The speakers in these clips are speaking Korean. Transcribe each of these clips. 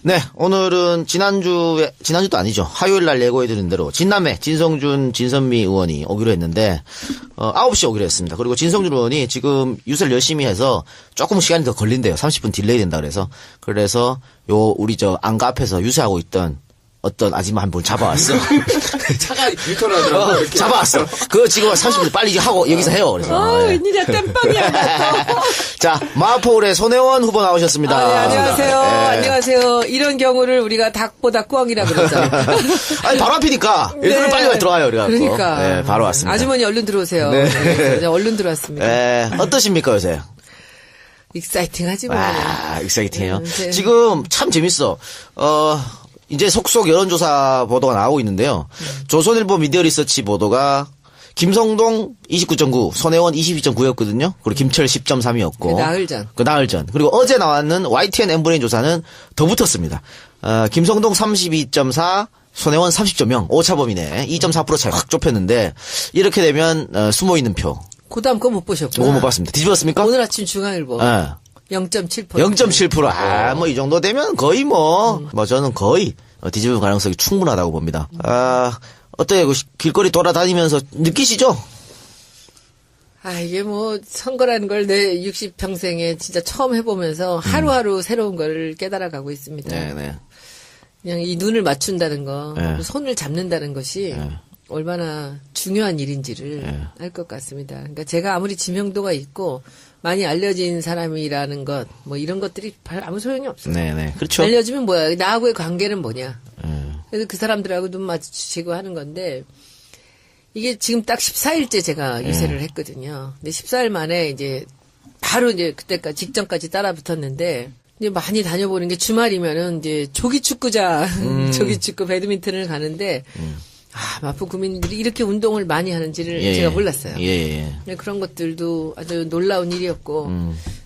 네, 오늘은 지난주도 아니죠. 화요일 날 예고해드린 대로 진남매 진성준, 진선미 의원이 오기로 했는데 9시에 오기로 했습니다. 그리고 진성준 의원이 지금 유세를 열심히 해서 조금 시간이 더 걸린대요. 30분 딜레이 된다 그래서 우리 안가 앞에서 유세하고 있던 어떤 아줌마 한 분 잡아왔어. 차가 유턴하더라고. 잡아왔어. 그거 지금 30분 빨리 하고 여기서 해요. 그래서. 웬일이야, 땜빵이야. 자, 마포울의 손혜원 후보 나오셨습니다. 네, 안녕하세요. 네. 안녕하세요. 이런 경우를 우리가 닭보다 꿩이라 그러죠. 아니, 바로 앞이니까. 일부러 네. 빨리 들어와요, 우리가. 그러니까. 네, 바로 왔습니다. 아주머니 얼른 들어오세요. 네. 네, 얼른 들어왔습니다. 네, 어떠십니까, 요새? 익사이팅하지 뭐. 와, 익사이팅해요. 네. 지금 참 재밌어. 이제 속속 여론조사 보도가 나오고 있는데요. 조선일보 미디어리서치 보도가 김성동 29.9, 손혜원 22.9였거든요. 그리고 김철 10.3이었고. 그 나흘 전. 그리고 어제 나왔는 YTN M브레인 조사는 더 붙었습니다. 김성동 32.4, 손혜원 30.0, 오차범위네. 2.4% 차이 확 좁혔는데, 이렇게 되면, 숨어있는 표. 그 다음 거 못 보셨구나. 그거 못 봤습니다. 뒤집었습니까? 오늘 아침 중앙일보. 네. 0.7%. 0.7%. 뭐 이 정도 되면 거의 저는 거의 뒤집을 가능성이 충분하다고 봅니다. 어때요? 길거리 돌아다니면서 느끼시죠? 이게 선거라는 걸 내 60평생에 진짜 처음 해보면서 하루하루 새로운 걸 깨달아가고 있습니다. 네네. 그냥 이 눈을 맞춘다는 거, 네. 손을 잡는다는 것이 얼마나 중요한 일인지를 네. 알 것 같습니다. 그러니까 제가 아무리 지명도가 있고 많이 알려진 사람이라는 것, 이런 것들이 아무 소용이 없어요. 네네. 그렇죠. 알려지면 뭐야? 나하고의 관계는 뭐냐? 그래서 그 사람들하고 눈 마주치고 하는 건데, 이게 지금 딱 14일째 제가 유세를 했거든요. 근데 14일 만에 이제 바로 이제 그때까지 직전까지 따라 붙었는데, 이제 많이 다녀보는 게 주말이면은 이제 조기축구장, 조기축구 배드민턴을 가는데, 마포 구민들이 이렇게 운동을 많이 하는지를 제가 몰랐어요. 예. 그런 것들도 아주 놀라운 일이었고,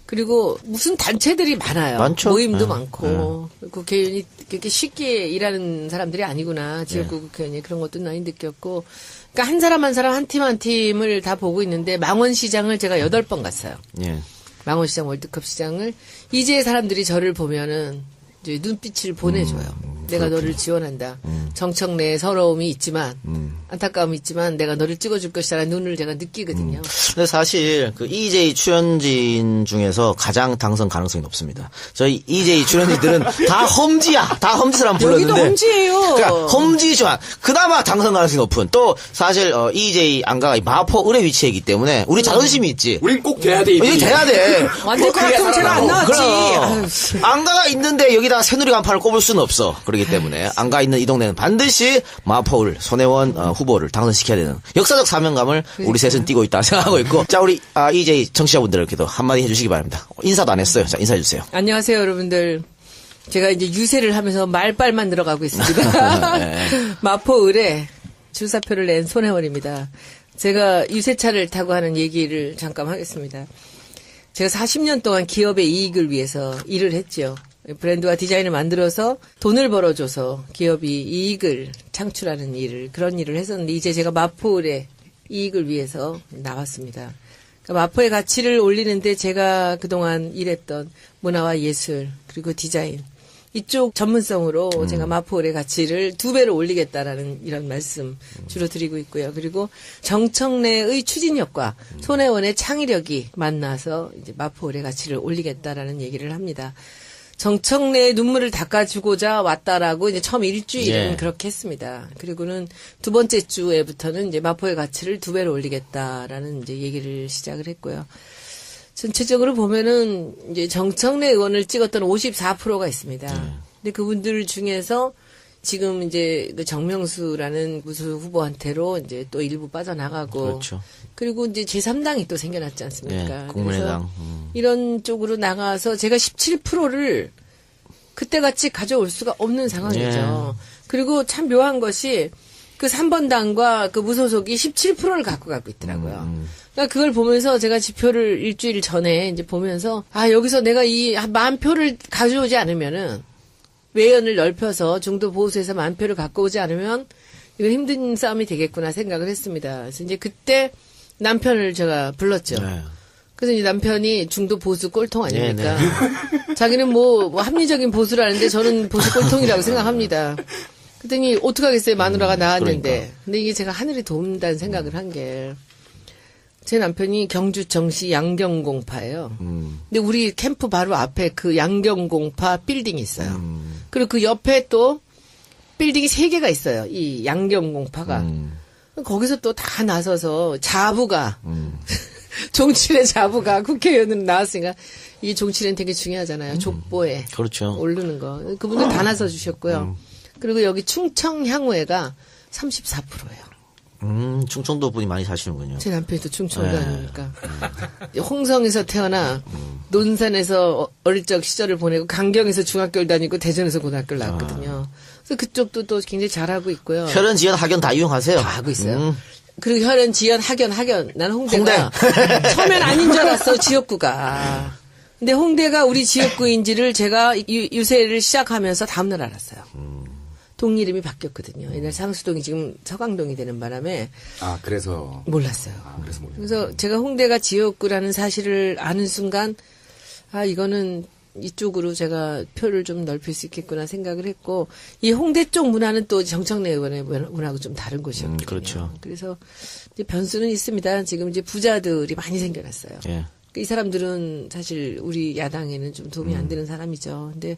그리고 무슨 단체들이 많아요. 많죠. 모임도 많고, 국회의원이 그렇게 쉽게 일하는 사람들이 아니구나. 지역구 국회의원이 그런 것도 많이 느꼈고, 그러니까 한 사람 한 팀 한 팀을 다 보고 있는데, 망원시장을 제가 8번 갔어요. 예. 망원시장 월드컵 시장을. 이제 사람들이 저를 보면은 이제 눈빛을 보내줘요. 내가 너를 지원한다. 정청래의 서러움이 있지만, 안타까움이 있지만 내가 너를 찍어줄 것이라는 눈을 제가 느끼거든요. 근데 사실 그 EJ 출연진 중에서 가장 당선 가능성이 높습니다. 저희 EJ 출연진들은 다 험지야. 다 험지 사람 불렀는데. 여기도 험지예요. 그러니까 험지지만 그나마 당선 가능성이 높은. 또 사실 EJ 안가가 마포 을에 위치했기 때문에 우리 자존심이 있지. 우린 꼭 돼야 돼. 이게 돼야 돼. 완전 것 같으면 제가 안 나왔지. 그럼. 안가가 있는데 여기다가 새누리 간판을 꼽을 수는 없어. 그렇기 때문에 안가 있는 이 동네는 반드시 마포을 손혜원 후보를 당선시켜야 되는 역사적 사명감을 우리 셋은 띠고 있다 생각하고 있고. 자, 우리 EJ 청취자분들께도 한마디 해주시기 바랍니다. 인사도 안 했어요. 자, 인사해 주세요. 안녕하세요, 여러분들. 제가 이제 유세를 하면서 말빨만 들어가고 있습니다. 네. 마포 을에 출사표를 낸 손혜원입니다. 제가 유세차를 타고 하는 얘기를 잠깐 하겠습니다. 제가 40년 동안 기업의 이익을 위해서 일을 했죠. 브랜드와 디자인을 만들어서 돈을 벌어줘서 기업이 이익을 창출하는 그런 일을 했었는데, 이제 제가 마포의 이익을 위해서 나왔습니다. 그러니까 마포의 가치를 올리는데 제가 그동안 일했던 문화와 예술, 그리고 디자인, 이쪽 전문성으로 제가 마포의 가치를 2배로 올리겠다라는 이런 말씀 주로 드리고 있고요. 그리고 정청래의 추진력과 손혜원의 창의력이 만나서 이제 마포의 가치를 올리겠다라는 얘기를 합니다. 정청래의 눈물을 닦아주고자 왔다라고 이제 처음 일주일은 그렇게 했습니다. 그리고는 두 번째 주에부터는 이제 마포의 가치를 2배로 올리겠다라는 이제 얘기를 시작을 했고요. 전체적으로 보면은 이제 정청래 의원을 찍었던 54%가 있습니다. 근데 그분들 중에서 지금 이제 그 정명수라는 무수 후보한테로 이제 또 일부 빠져나가고. 그렇죠. 그리고 이제 제3당이 또 생겨났지 않습니까? 국민의당. 이런 쪽으로 나가서 제가 17%를 그때같이 가져올 수가 없는 상황이죠. 그리고 참 묘한 것이 그 3번 당과 그 무소속이 17%를 갖고 있더라고요. 그러니까 그걸 보면서 제가 지표를 일주일 전에 이제 보면서 여기서 내가 이 10,000표를 가져오지 않으면은 외연을 넓혀서 중도 보수에서 10,000표를 갖고 오지 않으면 이건 힘든 싸움이 되겠구나 생각을 했습니다. 그래서 이제 그때 남편을 제가 불렀죠. 그래서 이 남편이 중도 보수 꼴통 아닙니까? 자기는 뭐 합리적인 보수라는데 저는 보수 꼴통이라고 생각합니다. 그랬더니 어떡하겠어요. 마누라가 나왔는데. 그러니까. 근데 이게 제가 하늘이 도움다는 생각을 한 게 제 남편이 경주 정시 양경공파예요. 근데 우리 캠프 바로 앞에 그 양경공파 빌딩이 있어요. 그리고 그 옆에 또 빌딩이 3개가 있어요. 이 양경공파가. 거기서 또 다 나서서 자부가 종칠의 자부가 국회의원으로 나왔으니까 이 종칠은 되게 중요하잖아요. 족보에 그렇죠. 오르는 거. 그분들 다 나서 주셨고요. 그리고 여기 충청 향후회가 34%예요. 충청도 분이 많이 사시는군요. 제 남편이 또 충청도 아닙니까? 홍성에서 태어나 논산에서 어릴 적 시절을 보내고 강경에서 중학교를 다니고 대전에서 고등학교를 나왔거든요. 그래서 그쪽도 또 굉장히 잘하고 있고요. 혈연, 지연, 학연 다 이용하세요. 다 하고 있어요. 그리고 혈연, 지연, 학연. 나는 홍대가 처음엔 아닌 줄 알았어, 지역구가. 근데 홍대가 우리 지역구인지를 제가 유세를 시작하면서 다음날 알았어요. 동 이름이 바뀌었거든요. 옛날 상수동이 지금 서강동이 되는 바람에 아, 그래서. 몰랐어요. 그래서 몰랐어요. 그래서 제가 홍대가 지역구라는 사실을 아는 순간 아 이거는 이쪽으로 제가 표를 좀 넓힐 수 있겠구나 생각을 했고 이 홍대 쪽 문화는 또 정청래 의원의 문화하고 좀 다른 곳이었거든요. 그렇죠. 그래서 이제 변수는 있습니다. 지금 이제 부자들이 많이 생겨났어요. 예. 이 사람들은 사실 우리 야당에는 좀 도움이 안 되는 사람이죠. 근데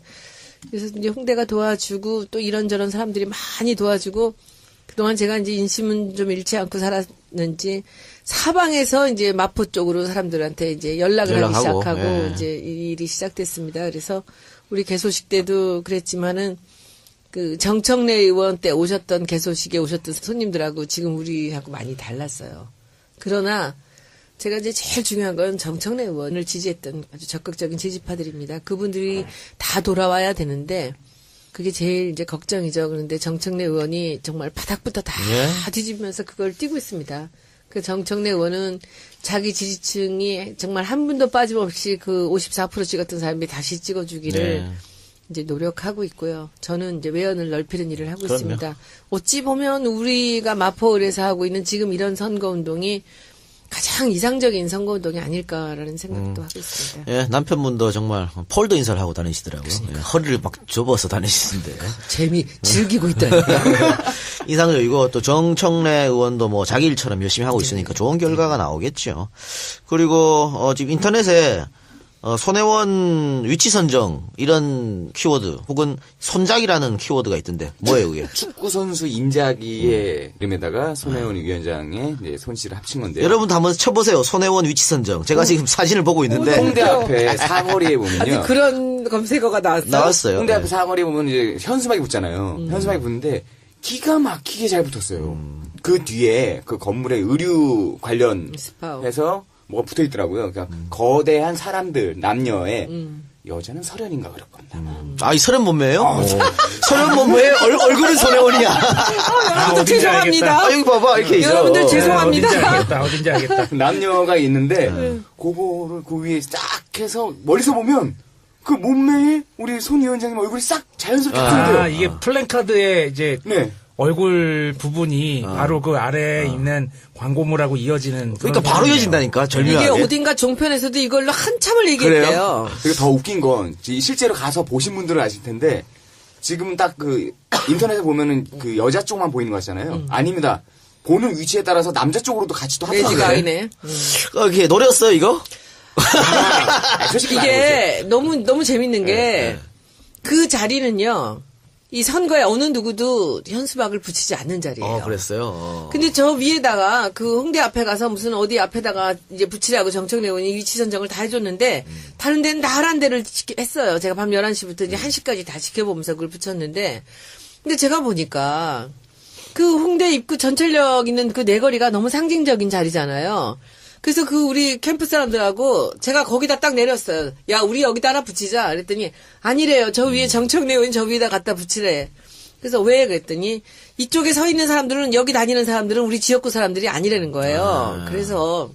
그래서 이제 홍대가 도와주고 또 이런저런 사람들이 많이 도와주고 그동안 제가 이제 인심은 좀 잃지 않고 살았는지 사방에서 이제 마포 쪽으로 사람들한테 이제 연락을 하기 연락하고, 시작하고 예. 이제 이 일이 시작됐습니다. 그래서 우리 개소식 때도 그랬지만은 그 정청래 의원 때 오셨던 개소식에 오셨던 손님들하고 지금 우리하고 많이 달랐어요. 그러나 제가 이제 제일 중요한 건 정청래 의원을 지지했던 아주 적극적인 지지파들입니다. 그분들이 다 돌아와야 되는데 그게 제일 이제 걱정이죠. 그런데 정청래 의원이 정말 바닥부터 다 뒤집으면서 그걸 띄고 있습니다. 그 정청래 의원은 자기 지지층이 정말 한 분도 빠짐없이 그 54% 찍었던 사람이 다시 찍어주기를 이제 노력하고 있고요. 저는 이제 외연을 넓히는 일을 하고 그럼요. 있습니다. 어찌 보면 우리가 마포을에서 하고 있는 지금 이런 선거운동이 가장 이상적인 선거운동이 아닐까라는 생각도 하고 있습니다. 예, 남편분도 정말 폴더 인사를 하고 다니시더라고요. 예, 허리를 막 접어서 다니시는데. 즐기고 있더라고요. 이상적이고 또 정청래 의원도 뭐 자기 일처럼 열심히 하고 있으니까 좋은 결과가 나오겠죠. 그리고 지금 인터넷에 손혜원 위치 선정 이런 키워드 혹은 손작이라는 키워드가 있던데 뭐예요 그게? 축구 선수 인자기의 이름에다가 손혜원 위원장의 이제 손씨를 합친 건데요. 여러분도 한번 쳐보세요. 손혜원 위치 선정. 제가 지금 사진을 보고 있는데 홍대 앞에 사거리에 보면요. 그런 검색어가 나왔어요. 나왔어요. 홍대 앞에 네. 사거리에 보면 이제 현수막이 붙잖아요. 현수막이 붙는데 기가 막히게 잘 붙었어요. 그 뒤에 그 건물의 의류 관련해서 뭐가 붙어 있더라고요. 그러니까 거대한 사람들 남녀의 여자는 설현인가 그럴 겁니다. 이 설현 몸매예요? 설현 몸매에 얼굴은 손혜원이야. 여러분들 죄송합니다. 여기 봐봐 이렇게 있어. 여러분들 죄송합니다. 어딘지 알겠다. 남녀가 있는데 그거를 그 위에 싹 해서 멀리서 보면 그 몸매에 우리 손 위원장님 얼굴이 싹 자연스럽게 보여요. 이게 플랜카드에 이제 네. 얼굴 부분이 바로 그 아래에 있는 광고물하고 이어지는. 그러니까 그런 바로 상황이에요. 이어진다니까 이게 절묘하게. 어딘가 종편에서도 이걸로 한참을 얘기했대요. 그리고 더 웃긴 건 실제로 가서 보신 분들은 아실 텐데 지금 딱 그 인터넷에 보면은 그 여자 쪽만 보이는 거 같잖아요. 아닙니다. 보는 위치에 따라서 남자 쪽으로도 같이 또 매지가 하더라고요. 아니네. 이게 노렸어요 이거? 솔직히 이게 너무 재밌는 게 그 자리는요. 이 선거에 어느 누구도 현수막을 붙이지 않는 자리예요. 그랬어요. 근데 저 위에다가 그 홍대 앞에 가서 무슨 어디 앞에다가 이제 붙이라고 정청래 의원이 위치 선정을 다 해줬는데 다른 데는 다 하란 데를 했어요. 제가 밤 11시부터 이제 1시까지 다 지켜보면서 그걸 붙였는데 근데 제가 보니까 그 홍대 입구 전철역 있는 그 내거리가 너무 상징적인 자리잖아요. 그래서 그 우리 캠프 사람들하고 제가 거기다 딱 내렸어요. 야, 우리 여기다 하나 붙이자. 그랬더니 아니래요. 저 위에 정청래 의원 저 위에다 갖다 붙이래. 그래서 왜 그랬더니 이쪽에 서 있는 사람들은 여기 다니는 사람들은 우리 지역구 사람들이 아니라는 거예요. 그래서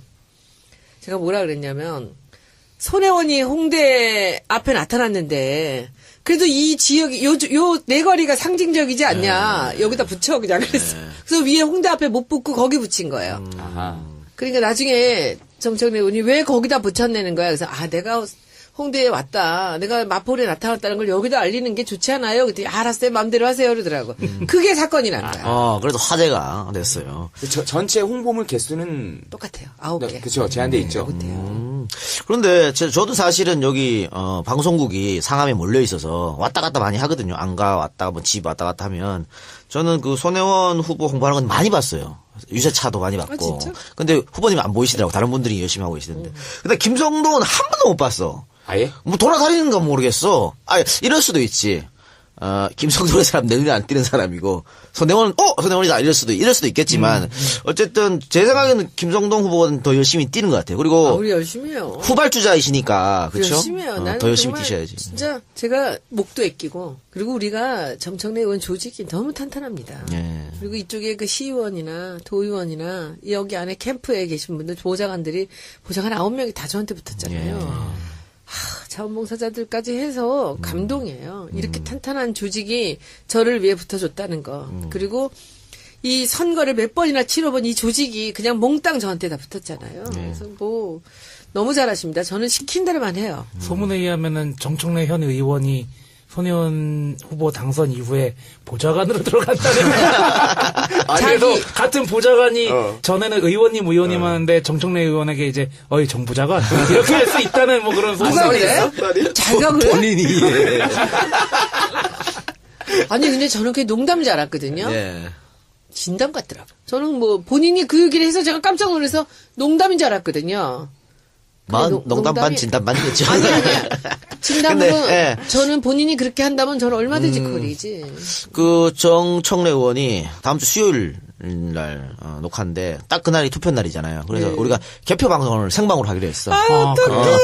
제가 뭐라 그랬냐면 손혜원이 홍대 앞에 나타났는데 그래도 이 지역이 요 내거리가 상징적이지 않냐. 여기다 붙여 그냥 그랬어. 그래서 위에 홍대 앞에 못 붙고 거기 붙인 거예요. 아하. 그러니까 나중에 정청래 의원이 왜 거기다 붙여내는 거야? 그래서 내가 홍대에 왔다. 내가 마포에 나타났다는 걸 여기다 알리는 게 좋지 않아요? 그랬더니 알았어요. 마음대로 하세요. 그러더라고. 그게 사건이 난 거야. 그래도 화제가 됐어요. 전체 홍보물 개수는 똑같아요. 9개. 네, 그렇죠. 제한돼 있죠. 그런데 저도 사실은 여기 방송국이 상암에 몰려 있어서 왔다 갔다 많이 하거든요. 안가 왔다 뭐 집 왔다 갔다 하면 저는 그 손혜원 후보 홍보하는 건 많이 봤어요. 유세차도 많이 봤고. 진짜? 근데 후보님이 안 보이시더라고. 다른 분들이 열심히 하고 계시는데. 근데 김성동은 한 번도 못 봤어. 아예? 뭐 돌아다니는 건 모르겠어. 이럴 수도 있지. 김성동의 사람 내 눈에 안 띄는 사람이고 손혜원이다 이럴 수도 있겠지만 어쨌든 제 생각에는 김성동 후보는 더 열심히 뛰는 것 같아요. 그리고 우리 열심히 해요. 후발주자이시니까 그렇죠? 열심히 해요. 나는 더 열심히 정말 뛰셔야지. 진짜 제가 목도 아끼고 그리고 우리가 정청래 의원 조직이 너무 탄탄합니다. 예. 그리고 이쪽에 그 시의원이나 도의원이나 여기 안에 캠프에 계신 분들 보좌관 9명이 다 저한테 붙었잖아요. 자원봉사자들까지 해서 감동이에요. 이렇게 탄탄한 조직이 저를 위해 붙어줬다는 거. 그리고 이 선거를 몇 번이나 치러본 이 조직이 그냥 몽땅 저한테 다 붙었잖아요. 그래서 뭐 너무 잘하십니다. 저는 시킨 대로만 해요. 소문에 의하면은 정청래 현 의원이 손혜원 후보 당선 이후에 보좌관으로 들어간다는. 그래도 같은 보좌관이 전에는 의원님 하는데 정청래 의원에게 이제 정 보좌관 이렇게 할 수 있다는 뭐 그런 누가 소문이 그래? 있어. 자기가 그래? 본인이. 예. 아니 근데 저는 그게 농담인 줄 알았거든요. 예. 진담 같더라고. 저는 뭐 본인이 그 얘기를 해서 제가 깜짝 놀라서 농담인 줄 알았거든요. 농담 반 진담 반이겠죠. 아니. 진담으로 근데, 예. 저는 본인이 그렇게 한다면 저는 얼마든지 그거리지. 그 정청래 의원이 다음 주 수요일 날 녹화인데 딱 그날이 투표 날이잖아요. 그래서 우리가 개표 방송을 생방으로 하기로 했어.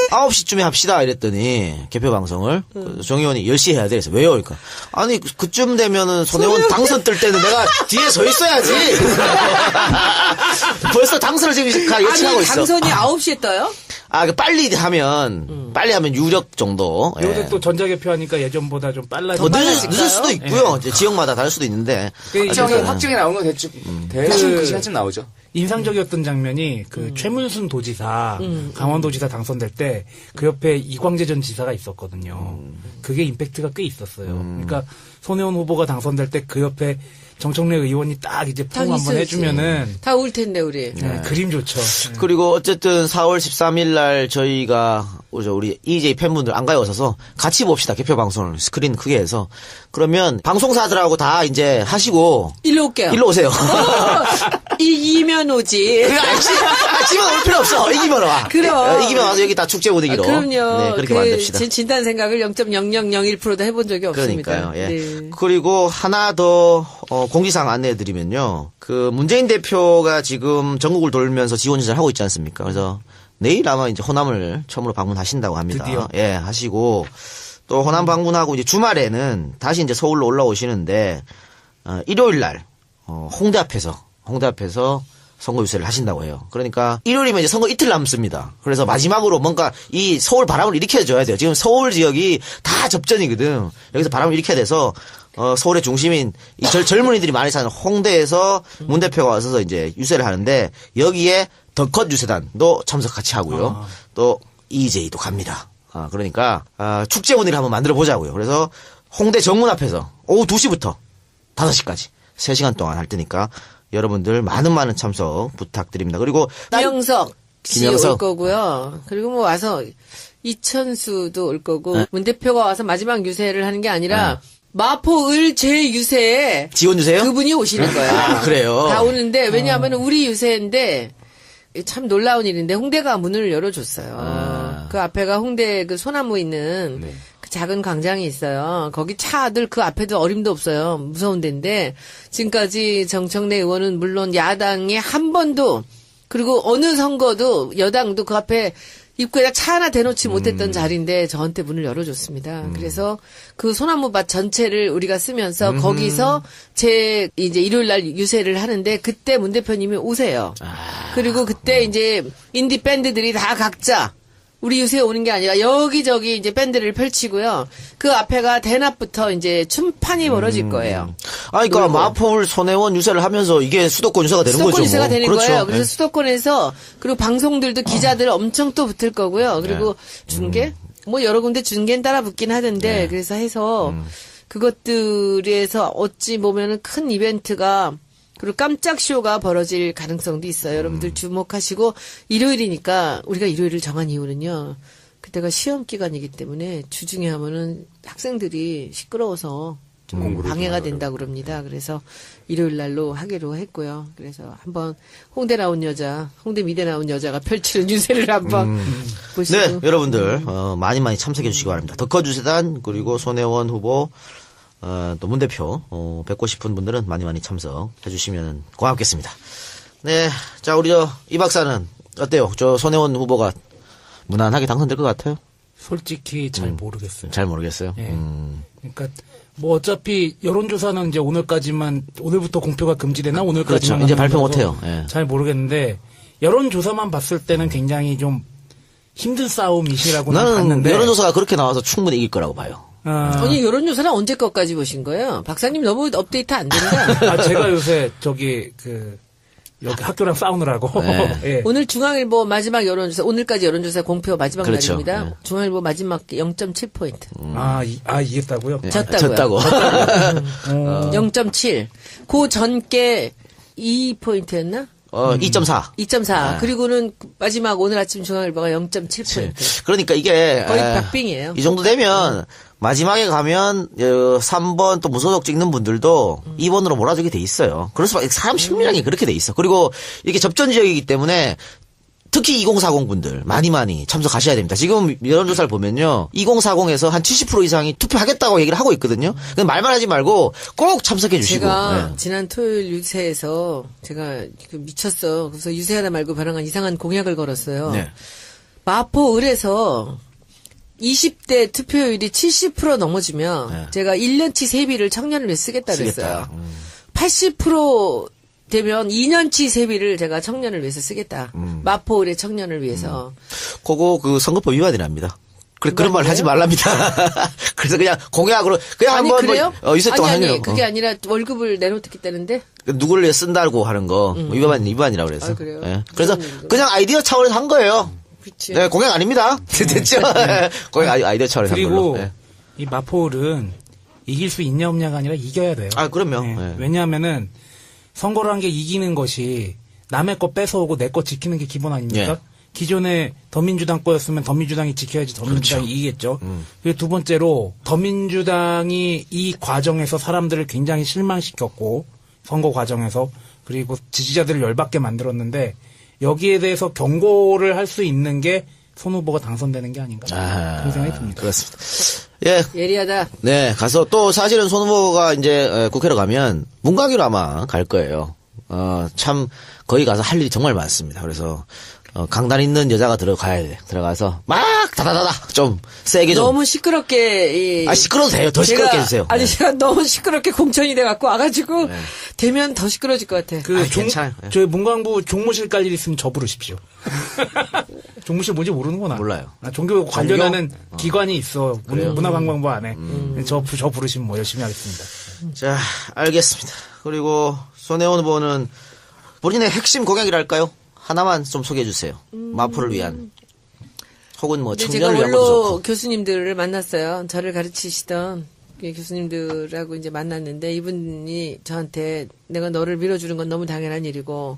9시쯤에 합시다 이랬더니 개표 방송을 정 의원이 10시에 해야 돼. 그래서 왜요? 그러니까 아니 그쯤 되면은 손혜원 당선 뜰 때는 내가 뒤에 서 있어야지. 벌써 당선을 지금 예측하고 있어. 당선이 9시에 떠요? 빨리 하면 유력 정도. 요새 예. 또 전자개표하니까 예전보다 좀 빨라져. 더 늦을 수도 있고요. 이제 지역마다 다를 수도 있는데. 확정이 나오는 건 대충 그 시간쯤 나오죠. 인상적이었던 장면이 그 최문순 도지사, 강원도지사 당선될 때 그 옆에 이광재 전 지사가 있었거든요. 그게 임팩트가 꽤 있었어요. 그러니까 손혜원 후보가 당선될 때 그 옆에 정청래 의원이 딱 이제 포옹 한번 해주면은 다 올 텐데 우리. 그림 좋죠. 그리고 어쨌든 4월 13일 날 저희가 우리 EJ 팬분들 안가에 오셔서 같이 봅시다. 개표 방송을 스크린 크게 해서. 그러면 방송사들하고 다 이제 하시고 일로 올게요. 일로 오세요. 이기면 오지. 집에 올 필요 없어. 이기면 와. 그럼. 이기면 와서 여기 다 축제 분위기로. 그럼요. 네, 그렇게 만듭시다. 진단 생각을 0.0001%도 해본 적이 없습니다. 그러니까요. 예. 네. 그리고 하나 더 공지사항 안내해드리면요. 그 문재인 대표가 지금 전국을 돌면서 지원 조사를 하고 있지 않습니까? 그래서 내일 아마 이제 호남을 처음으로 방문하신다고 합니다. 드디어. 예, 하시고 또 호남 방문하고 이제 주말에는 다시 이제 서울로 올라오시는데 일요일 날 홍대 앞에서 선거 유세를 하신다고 해요. 그러니까 일요일이면 이제 선거 이틀 남습니다. 그래서 마지막으로 뭔가 이 서울 바람을 일으켜줘야 돼요. 지금 서울 지역이 다 접전이거든. 여기서 바람을 일으켜야 돼서 서울의 중심인 이 젊은이들이 많이 사는 홍대에서 문 대표가 와서 이제 유세를 하는데 여기에 더 컷 유세단도 참석 같이 하고요. 또 EJ도 갑니다. 그러니까 축제 분위기를 한번 만들어 보자고요. 그래서 홍대 정문 앞에서 오후 2시부터 5시까지 3시간 동안 할 테니까 여러분들 많은 참석 부탁드립니다. 그리고 김영석 씨 김영석. 올 거고요. 그리고 뭐 와서 이천수도 올 거고 문 대표가 와서 마지막 유세를 하는 게 아니라 마포을 재유세에 지원 주세요. 그분이 오시는 거예요. 그래요. 다 오는데 왜냐하면 우리 유세인데 참 놀라운 일인데 홍대가 문을 열어줬어요. 그 앞에가 홍대 그 소나무 있는 그 작은 광장이 있어요. 거기 차들 그 앞에도 어림도 없어요. 무서운 데인데 지금까지 정청래 의원은 물론 야당에 한 번도 그리고 어느 선거도 여당도 그 앞에 입구에다 차 하나 대놓지 못했던 자리인데 저한테 문을 열어줬습니다. 그래서 그 소나무밭 전체를 우리가 쓰면서 거기서 제 이제 일요일 날 유세를 하는데 그때 문 대표님이 오세요. 그리고 그때 이제 인디 밴드들이 다 각자 우리 유세에 오는 게 아니라 여기저기 이제 밴드를 펼치고요. 그 앞에가 대낮부터 이제 춤판이 벌어질 거예요. 그러니까 마포를 손혜원 유세를 하면서 이게 수도권 유세가 되는 거죠. 수도권 유세가 되는 그렇죠. 거예요. 그래서 네. 수도권에서 그리고 방송들도 기자들 엄청 또 붙을 거고요. 그리고 중계 뭐 여러 군데 중계는 따라 붙긴 하던데 그래서 해서 그것들에서 어찌 보면은 큰 이벤트가 그리고 깜짝 쇼가 벌어질 가능성도 있어요. 여러분들 주목하시고 일요일이니까 우리가 일요일을 정한 이유는요. 그때가 시험 기간이기 때문에 주중에 하면은 학생들이 시끄러워서 좀 공부를 방해가 좀 된다 그럽니다. 그래서 일요일 날로 하기로 했고요. 그래서 한번 홍대 나온 여자, 홍대 미대 나온 여자가 펼치는 유세를 한번 보시고. 네, 여러분들 많이 참석해 주시기 바랍니다. 더 커 주세단 그리고 손혜원 후보 또 문 대표 뵙고 싶은 분들은 많이 참석해 주시면 고맙겠습니다. 네, 자 우리 이 박사는 어때요? 저 손혜원 후보가 무난하게 당선될 것 같아요? 솔직히 잘 모르겠어요. 잘 모르겠어요. 예. 그러니까 뭐 어차피 여론조사는 이제 오늘부터 공표가 금지되나 오늘까지만 그렇죠. 이제 발표 하는 못 해요. 거라서 예. 잘 모르겠는데 여론조사만 봤을 때는 굉장히 좀 힘든 싸움이시라고 나는 봤는데 여론조사가 그렇게 나와서 충분히 이길 거라고 봐요. 아니 여론조사는 언제 것까지 보신 거예요? 박사님 너무 업데이트 안 된다. 제가 요새 여기 학교랑 싸우느라고. 네. 예. 오늘 중앙일보 마지막 여론조사, 오늘까지 여론조사 공표 마지막 그렇죠. 날입니다. 네. 중앙일보 마지막 0.7포인트. 이겼다고요? 졌다고요. 졌다고. 0.7. 그 전께 2포인트였나? 2.4. 2.4. 그리고는 마지막 오늘 아침 중앙일보가 0.7포인트. 그러니까 이게 거의 박빙이에요. 이 정도 되면 마지막에 가면 3번 또 무소속 찍는 분들도 2번으로 몰아주게 돼 있어요. 그럴 수밖에 사람 심리랑이 그렇게 돼 있어. 그리고 이게 접전 지역이기 때문에 특히 2040 분들 많이 참석하셔야 됩니다. 지금 여론조사를 보면요. 2040에서 한 70% 이상이 투표하겠다고 얘기를 하고 있거든요. 그냥 말만 하지 말고 꼭 참석해 주시고. 제가 네. 지난 토요일 유세에서 제가 미쳤어. 그래서 유세하다 말고 벼랑한 이상한 공약을 걸었어요. 네. 마포을에서 20대 투표율이 70% 넘어지면 네. 제가 1년치 세비를 청년을 위해 쓰겠다 그랬어요. 쓰겠다. 80% 되면 2년치 세비를 제가 청년을 위해서 쓰겠다. 마포을의 청년을 위해서. 그거 선거법 위반이랍니다. 그런 말 위반이에요? 하지 말랍니다. 그래서 그냥 공약으로 그냥 아니 한번 그래요? 유세 동안 하려고. 그게 아니라 월급을 내놓겠다는데. 누구를 위해 쓴다고 하는 거 위반이라고 그래서. 아, 그래요? 예. 그래서 무슨 일인가? 그냥 아이디어 차원에서 한 거예요. 그치. 네, 공약 아닙니다. 됐죠? 공약 아이디어 차원에서 한 그리고 걸로. 예. 이 마포을은 이길 수 있냐 없냐가 아니라 이겨야 돼요. 그럼요. 예. 예. 왜냐하면은 선거를 한 게 이기는 것이 남의 거 뺏어오고 내 거 지키는 게 기본 아닙니까? 예. 기존에 더민주당 거였으면 더민주당이 지켜야지 더민주당이 그렇죠. 이기겠죠. 그리고 두 번째로 더민주당이 이 과정에서 사람들을 굉장히 실망시켰고 선거 과정에서 그리고 지지자들을 열받게 만들었는데 여기에 대해서 경고를 할 수 있는 게 손 후보가 당선되는 게 아닌가 그런 생각이 듭니다. 그렇습니다. 예. 예리하다. 네, 가서 또 사실은 손 후보가 이제 국회로 가면 문광희로 아마 갈 거예요. 참 거기 가서 할 일이 정말 많습니다. 그래서 강단 있는 여자가 들어가야 돼. 들어가서 막 다다다다 좀 세게 좀. 너무 시끄럽게 시끄러도 돼요. 더 시끄럽게 해주세요. 아니 네. 제가 너무 시끄럽게 공천이 돼 갖고 와가지고 되면 더 시끄러질 것 같아. 괜찮아요. 저희 문광부 종무실 깔 일 있으면 저 부르십시오. 종무실 뭔지 모르는구나. 몰라요. 종교 관련하는 기관이 있어. 그래요? 문화관광부 안에. 저 부르시면 뭐 열심히 하겠습니다. 자, 알겠습니다. 그리고 손혜원 후보는 본인의 핵심 공약이랄까요? 하나만 좀 소개해 주세요. 마포를 위한. 혹은 뭐 근데 제가 청년을 위한 것도 원로 좋고. 교수님들을 만났어요. 저를 가르치시던 그 교수님들하고 이제 만났는데 이분이 저한테 내가 너를 밀어주는 건 너무 당연한 일이고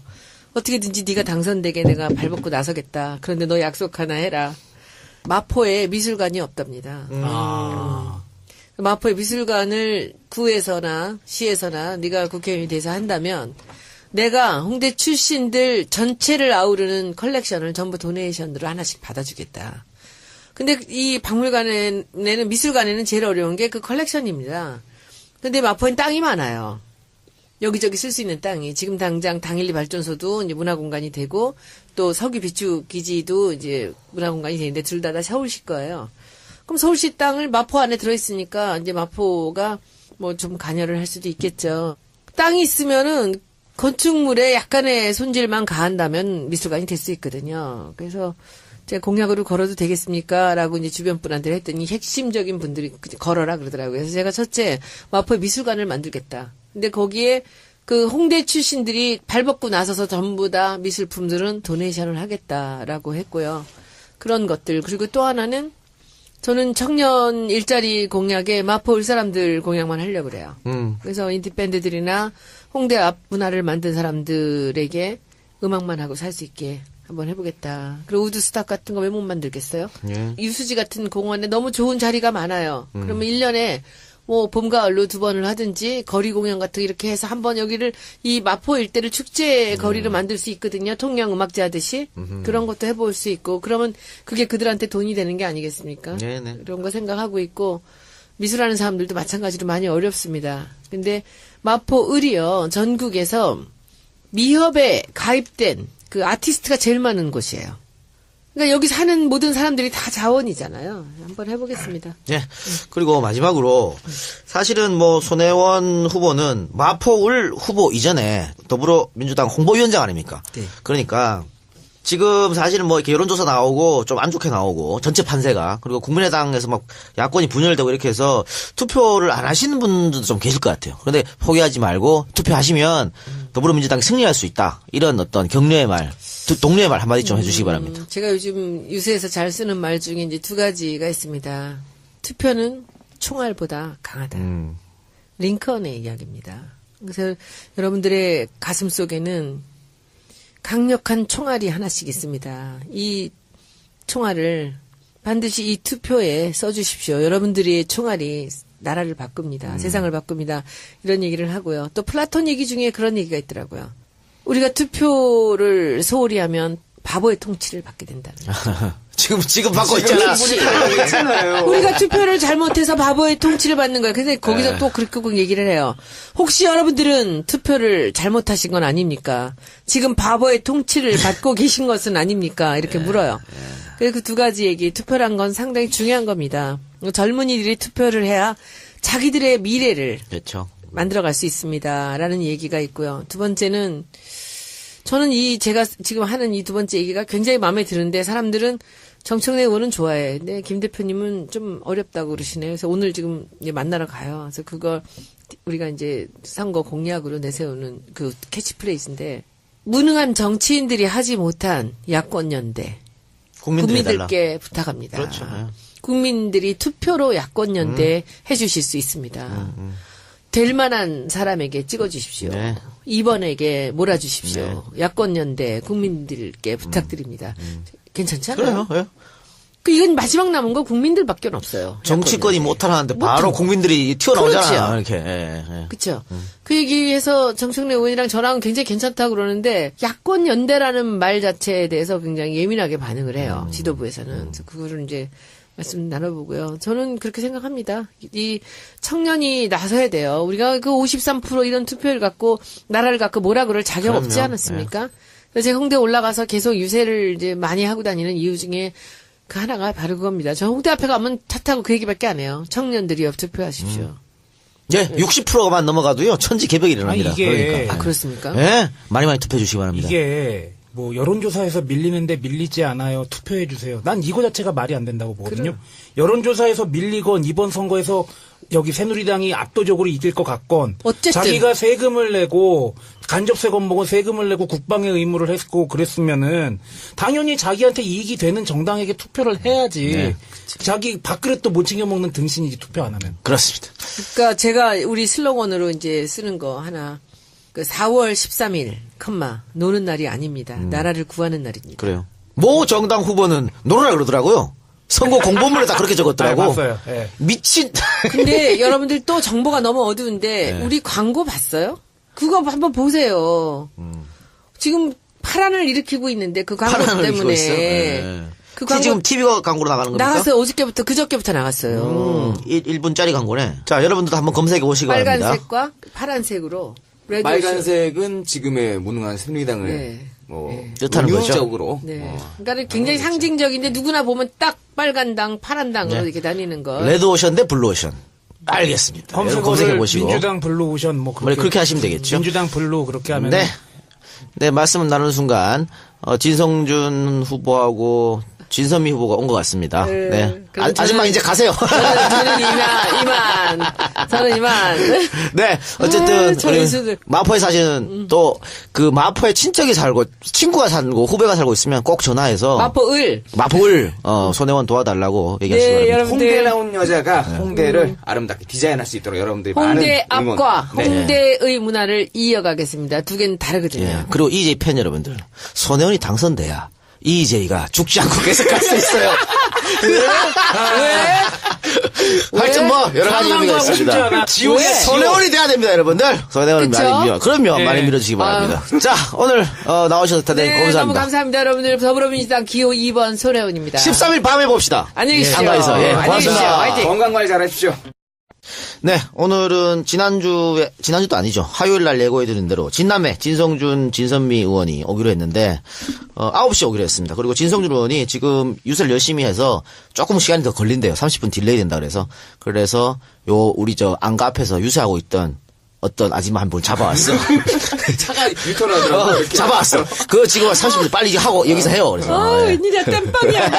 어떻게든지 네가 당선되게 내가 발벗고 나서겠다. 그런데 너 약속 하나 해라. 마포에 미술관이 없답니다. 마포에 미술관을 구에서나 시에서나 네가 국회의원이 돼서 한다면 내가 홍대 출신들 전체를 아우르는 컬렉션을 전부 도네이션으로 하나씩 받아주겠다. 근데 이 박물관에는 미술관에는 제일 어려운 게 그 컬렉션입니다. 근데 마포엔 땅이 많아요. 여기저기 쓸 수 있는 땅이 지금 당장 당일리 발전소도 이제 문화공간이 되고 또 석유 비축 기지도 이제 문화공간이 되는데 둘 다 서울시 거예요. 그럼 서울시 땅을 마포 안에 들어있으니까 이제 마포가 뭐 좀 관여를 할 수도 있겠죠. 땅이 있으면은 건축물에 약간의 손질만 가한다면 미술관이 될 수 있거든요. 그래서 제가 공약으로 걸어도 되겠습니까? 라고 이제 주변 분한테 했더니 핵심적인 분들이 걸어라 그러더라고요. 그래서 제가 첫째, 마포에 미술관을 만들겠다. 근데 거기에 그 홍대 출신들이 발벗고 나서서 전부 다 미술품들은 도네이션을 하겠다라고 했고요. 그런 것들. 그리고 또 하나는 저는 청년 일자리 공약에 마포 올 사람들 공약만 하려고 그래요. 그래서 인디밴드들이나 홍대 앞 문화를 만든 사람들에게 음악만 하고 살 수 있게 한번 해보겠다. 그리고 우드스탁 같은 거 왜 못 만들겠어요? 예. 유수지 같은 공원에 너무 좋은 자리가 많아요. 그러면 1년에 뭐 봄, 가을로 2번을 하든지 거리 공연 같은 거 이렇게 해서 한번 여기를 이 마포 일대를 축제 거리를 만들 수 있거든요. 통영 음악제 하듯이. 그런 것도 해볼 수 있고 그러면 그게 그들한테 돈이 되는 게 아니겠습니까? 네네. 그런 거 생각하고 있고 미술하는 사람들도 마찬가지로 많이 어렵습니다. 근데 마포 을이요. 전국에서 미협에 가입된 그 아티스트가 제일 많은 곳이에요. 그러니까 여기 사는 모든 사람들이 다 자원이잖아요. 한번 해보겠습니다. 예. 그리고 마지막으로 사실은 뭐 손혜원 후보는 마포을 후보 이전에 더불어민주당 홍보위원장 아닙니까? 네. 그러니까 지금 사실은 뭐 이렇게 여론조사 나오고 좀 안 좋게 나오고 전체 판세가 그리고 국민의당에서 막 야권이 분열되고 이렇게 해서 투표를 안 하시는 분들도 좀 계실 것 같아요. 그런데 포기하지 말고 투표하시면 더불어민주당이 승리할 수 있다. 이런 어떤 격려의 말, 동료의 말 한마디 좀 해주시기 바랍니다. 제가 요즘 유세에서 잘 쓰는 말 중에 이제 2가지가 있습니다. 투표는 총알보다 강하다. 링컨의 이야기입니다. 그래서 여러분들의 가슴 속에는 강력한 총알이 하나씩 있습니다. 이 총알을 반드시 이 투표에 써주십시오. 여러분들의 총알이 나라를 바꿉니다. 세상을 바꿉니다. 이런 얘기를 하고요. 또 플라톤 얘기 중에 그런 얘기가 있더라고요. 우리가 투표를 소홀히 하면 바보의 통치를 받게 된다는 거죠. 지금 받고 있잖아. 있잖아요. 우리가 투표를 잘못해서 바보의 통치를 받는 거예요. 근데 거기서 또 그렇게 꼭 얘기를 해요. 혹시 여러분들은 투표를 잘못하신 건 아닙니까? 지금 바보의 통치를 받고 계신 것은 아닙니까? 이렇게 물어요. 그래서 그 2가지 얘기, 투표란 건 상당히 중요한 겁니다. 젊은이들이 투표를 해야 자기들의 미래를 그렇죠. 만들어갈 수 있습니다. 라는 얘기가 있고요. 2번째는 저는 제가 지금 하는 이 2번째 얘기가 굉장히 마음에 드는데 사람들은 정청래 의원은 좋아해. 근데 김 대표님은 좀 어렵다고 그러시네요. 그래서 오늘 지금 이제 만나러 가요. 그래서 그걸 우리가 이제 선거 공약으로 내세우는 그 캐치프레이즈인데 무능한 정치인들이 하지 못한 야권연대. 국민들께 부탁합니다. 그렇죠. 네. 국민들이 투표로 야권연대 해주실 수 있습니다. 될 만한 사람에게 찍어주십시오. 네. 2번에게 몰아주십시오. 야권연대 국민들께 부탁드립니다. 괜찮잖아요. 그래요. 예. 이건 마지막 남은 거 국민들밖에 없어요. 정치권이 못하는데 바로 국민들이 튀어나오잖아. 이렇게. 예. 그렇죠. 그 얘기해서 정청래 의원이랑 저랑 굉장히 괜찮다고 그러는데 야권 연대라는 말 자체에 대해서 굉장히 예민하게 반응을 해요. 지도부에서는. 그래서 그거를 이제 말씀 나눠보고요. 저는 그렇게 생각합니다. 이 청년이 나서야 돼요. 우리가 그 53% 이런 투표를 갖고 나라를 갖고 뭐라 그럴 자격 그럼요. 없지 않았습니까? 그래서 제가 홍대 올라가서 계속 유세를 이제 많이 하고 다니는 이유 중에 그 하나가 바로 그겁니다. 저 홍대 앞에 가면 탓하고 그 얘기밖에 안 해요. 청년들이요, 투표하십시오. 예, 60%만 넘어가도요, 천지개벽이 일어납니다. 아니, 이게- 그러니까. 아, 그렇습니까? 예, 많이 투표해 주시기 바랍니다. 이게 뭐 여론조사에서 밀리는데 밀리지 않아요. 투표해 주세요. 난 이거 자체가 말이 안 된다고 보거든요. 여론조사에서 밀리건 이번 선거에서 여기 새누리당이 압도적으로 이길 것 같건 어쨌든. 자기가 세금을 내고 간접세 건보고 세금을 내고 국방의 의무를 했고 그랬으면은 당연히 자기한테 이익이 되는 정당에게 투표를 해야지. 네. 자기 밥그릇도 못 챙겨 먹는 등신이지 투표 안 하면. 그렇습니다. 그러니까 제가 우리 슬로건으로 이제 쓰는 거 하나. 그 4월 13일, 노는 날이 아닙니다. 나라를 구하는 날입니다. 그래요. 모 정당 후보는 노래라 그러더라고요. 선거 공보문에 다 그렇게 적었더라고. 아, 맞아요. 예. 미친. 근데 여러분들 또 정보가 너무 어두운데 우리 광고 봤어요? 그거 한번 보세요. 지금 파란을 일으키고 있는데 그 광고 파란을 일으키고 있어요? 때문에 네. 그 광고 지금 TV가 광고로 나가는 겁니까? 나갔어요. 어저께부터 그저께부터 나갔어요. 1분짜리 광고네. 자, 여러분들도 한번 검색해 보시기 바랍니다. 빨간색과 파란색으로 레디오쇼. 빨간색은 지금의 무능한 새누리당을 네. 뜻하는 거죠. 운용적으로 네. 그러니까 굉장히 상징적인데 누구나 보면 딱 빨간 당, 파란 당으로 이렇게 다니는 거. 레드오션 대 블루오션. 알겠습니다. 여러분 검색해 보시고. 민주당 블루 오션 뭐 그렇게 하시면 되겠죠. 민주당 블루 그렇게 하면 네. 네, 말씀을 나누는 순간, 진성준 후보하고 진선미 후보가 온 것 같습니다. 네. 그럼 아줌마 이제 가세요. 저는 이만. 네. 어쨌든 저 우리 인수들. 마포에 사시는 또 그 마포에 친척이 살고 친구가 살고 후배가 살고 있으면 꼭 전화해서 마포을 손혜원 도와달라고 얘기하시기 바랍니다. 여러분들. 홍대 나온 여자가 홍대를 아름답게 디자인할 수 있도록 여러분들이 홍대 많은 응원. 앞과 홍대의 문화를 이어가겠습니다. 두 개는 다르거든요. 예. 그리고 EJ 팬 여러분들, 손혜원이 당선돼야 EJ가 죽지 않고 계속할 수 있어요. 하여튼 뭐 여러 가지 의미가 있습니다. 지옥에 손혜원이 돼야 됩니다, 여러분들. 손혜원은 많이 그럼요, 많이 밀어주시기 바랍니다. 자, 오늘 나오셔서 대단히 감사합니다. 너무 감사합니다, 여러분들. 더불어민주당 기호 2번 손혜원입니다. 13일 밤에 봅시다. 안녕히 계십시오. 안가에서. 안녕히 계십시오. 고맙습니다. 화이팅. 건강관리 잘하십시오. 네, 오늘은 지난주도 아니죠. 화요일 날 예고해드린 대로 진남매, 진성준, 진선미 의원이 오기로 했는데, 9시에 오기로 했습니다. 그리고 진성준 의원이 지금 유세를 열심히 해서 조금 시간이 더 걸린대요. 30분 딜레이 된다 그래서, 우리 안가 앞에서 유세하고 있던 어떤 아줌마 한 분 잡아왔어. 차가 유턴하더라고. 이렇게. 잡아왔어. 그거 지금 30분 빨리 하고 여기서 해요. 그래서. 네. 웬일이야, 땜빵이야.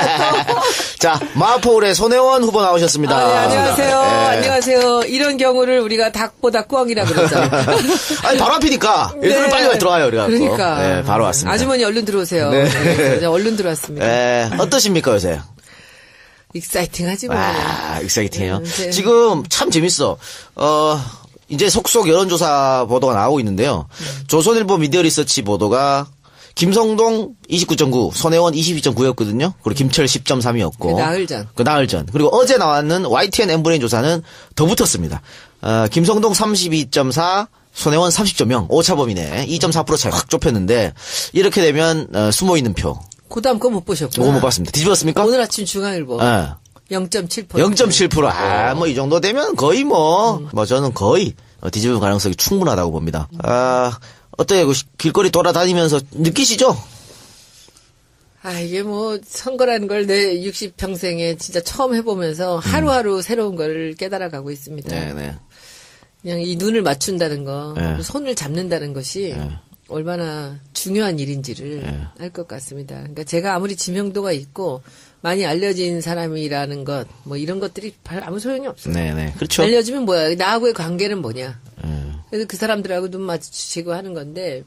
자, 마포울의 손혜원 후보 나오셨습니다. 안녕하세요. 네. 안녕하세요. 이런 경우를 우리가 닭보다 꿩이라 그러죠. 아니, 바로 앞이니까. 일부러 빨리 들어와요, 우리가. 그러니까. 네, 바로 왔습니다. 아주머니 얼른 들어오세요. 네, 얼른 들어왔습니다. 네, 어떠십니까, 요새? 익사이팅하지 뭐. 익사이팅해요. 네. 지금 참 재밌어. 이제 속속 여론조사 보도가 나오고 있는데요. 조선일보 미디어 리서치 보도가 김성동 29.9, 손혜원 22.9였거든요. 그리고 김철 10.3이었고. 그 나흘 전. 그리고 어제 나왔는 YTN 엠브레인 조사는 더 붙었습니다. 김성동 32.4, 손혜원 30.0, 오차범위네. 2.4% 차이 확 좁혔는데, 이렇게 되면, 숨어있는 표. 그 다음 거 못 보셨구나. 그거 못 봤습니다. 뒤집었습니까? 오늘 아침 중앙일보. 네. 0.7%. 0.7%. 뭐 이 정도 되면 거의 저는 거의 뒤집을 가능성이 충분하다고 봅니다. 어때요? 길거리 돌아다니면서 느끼시죠? 이게 선거라는 걸 내 60평생에 진짜 처음 해보면서 하루하루 새로운 걸 깨달아가고 있습니다. 네네. 그냥 이 눈을 맞춘다는 거, 네. 손을 잡는다는 것이 얼마나 중요한 일인지를 알 것 같습니다. 그러니까 제가 아무리 지명도가 있고 많이 알려진 사람이라는 것, 이런 것들이 아무 소용이 없어요. 네네. 그렇죠. 알려지면 뭐야? 나하고의 관계는 뭐냐? 그래서 그 사람들하고 눈 마주치고 하는 건데,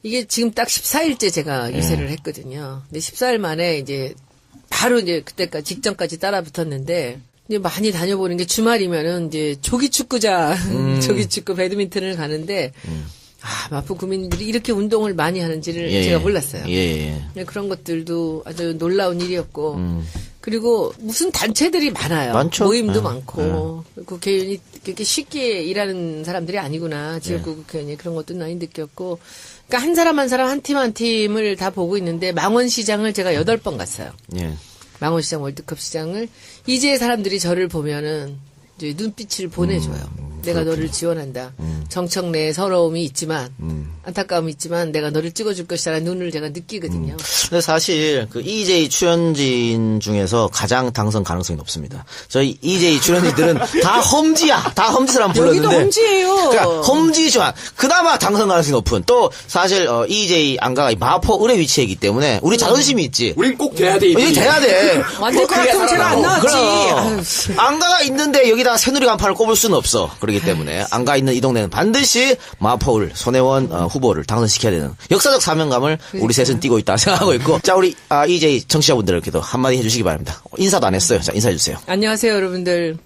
이게 지금 딱 14일째 제가 유세를 했거든요. 근데 14일 만에 이제 바로 이제 그때까지 직전까지 따라 붙었는데, 이제 많이 다녀보는 게 주말이면은 이제 조기축구장, 조기축구 배드민턴을 가는데, 마포 구민들이 이렇게 운동을 많이 하는지를 제가 몰랐어요. 그런 것들도 아주 놀라운 일이었고, 그리고 무슨 단체들이 많아요. 많죠. 모임도 많고, 국회의원이 그렇게 쉽게 일하는 사람들이 아니구나. 지역구 국회의원이 그런 것도 많이 느꼈고, 그러니까 한 사람 한 사람 한 팀 한 팀을 다 보고 있는데, 망원시장을 제가 8번 갔어요. 망원시장 월드컵 시장을. 이제 사람들이 저를 보면은 이제 눈빛을 보내줘요. 내가 너를 지원한다. 정청래의 서러움이 있지만, 안타까움이 있지만 내가 너를 찍어줄 것이라는 눈을 제가 느끼거든요. 근데 사실 그 EJ 출연진 중에서 가장 당선 가능성이 높습니다. 저희 EJ 출연진들은 다 험지야. 다 험지 사람 불렀는데. 여기도 험지예요. 그러니까 험지지만 그나마 당선 가능성이 높은. 또 사실 EJ 안가가 마포 을에 위치했기 때문에 우리 자존심이 있지. 우린 꼭 돼야 돼. 이게 돼야 돼. 완전 것 같으면 제가 안 나왔지. 안가가 있는데 여기다 새누리 간판을 꼽을 수는 없어. 그렇기 때문에 안가 있는 이 동네는 반드시 마포을 손혜원 후보를 당선시켜야 되는 역사적 사명감을 우리 셋은 띠고 있다 생각하고 있고. 자, 우리 EJ 청취자분들께도 한마디 해주시기 바랍니다. 인사도 안 했어요. 자, 인사해주세요. 안녕하세요, 여러분들.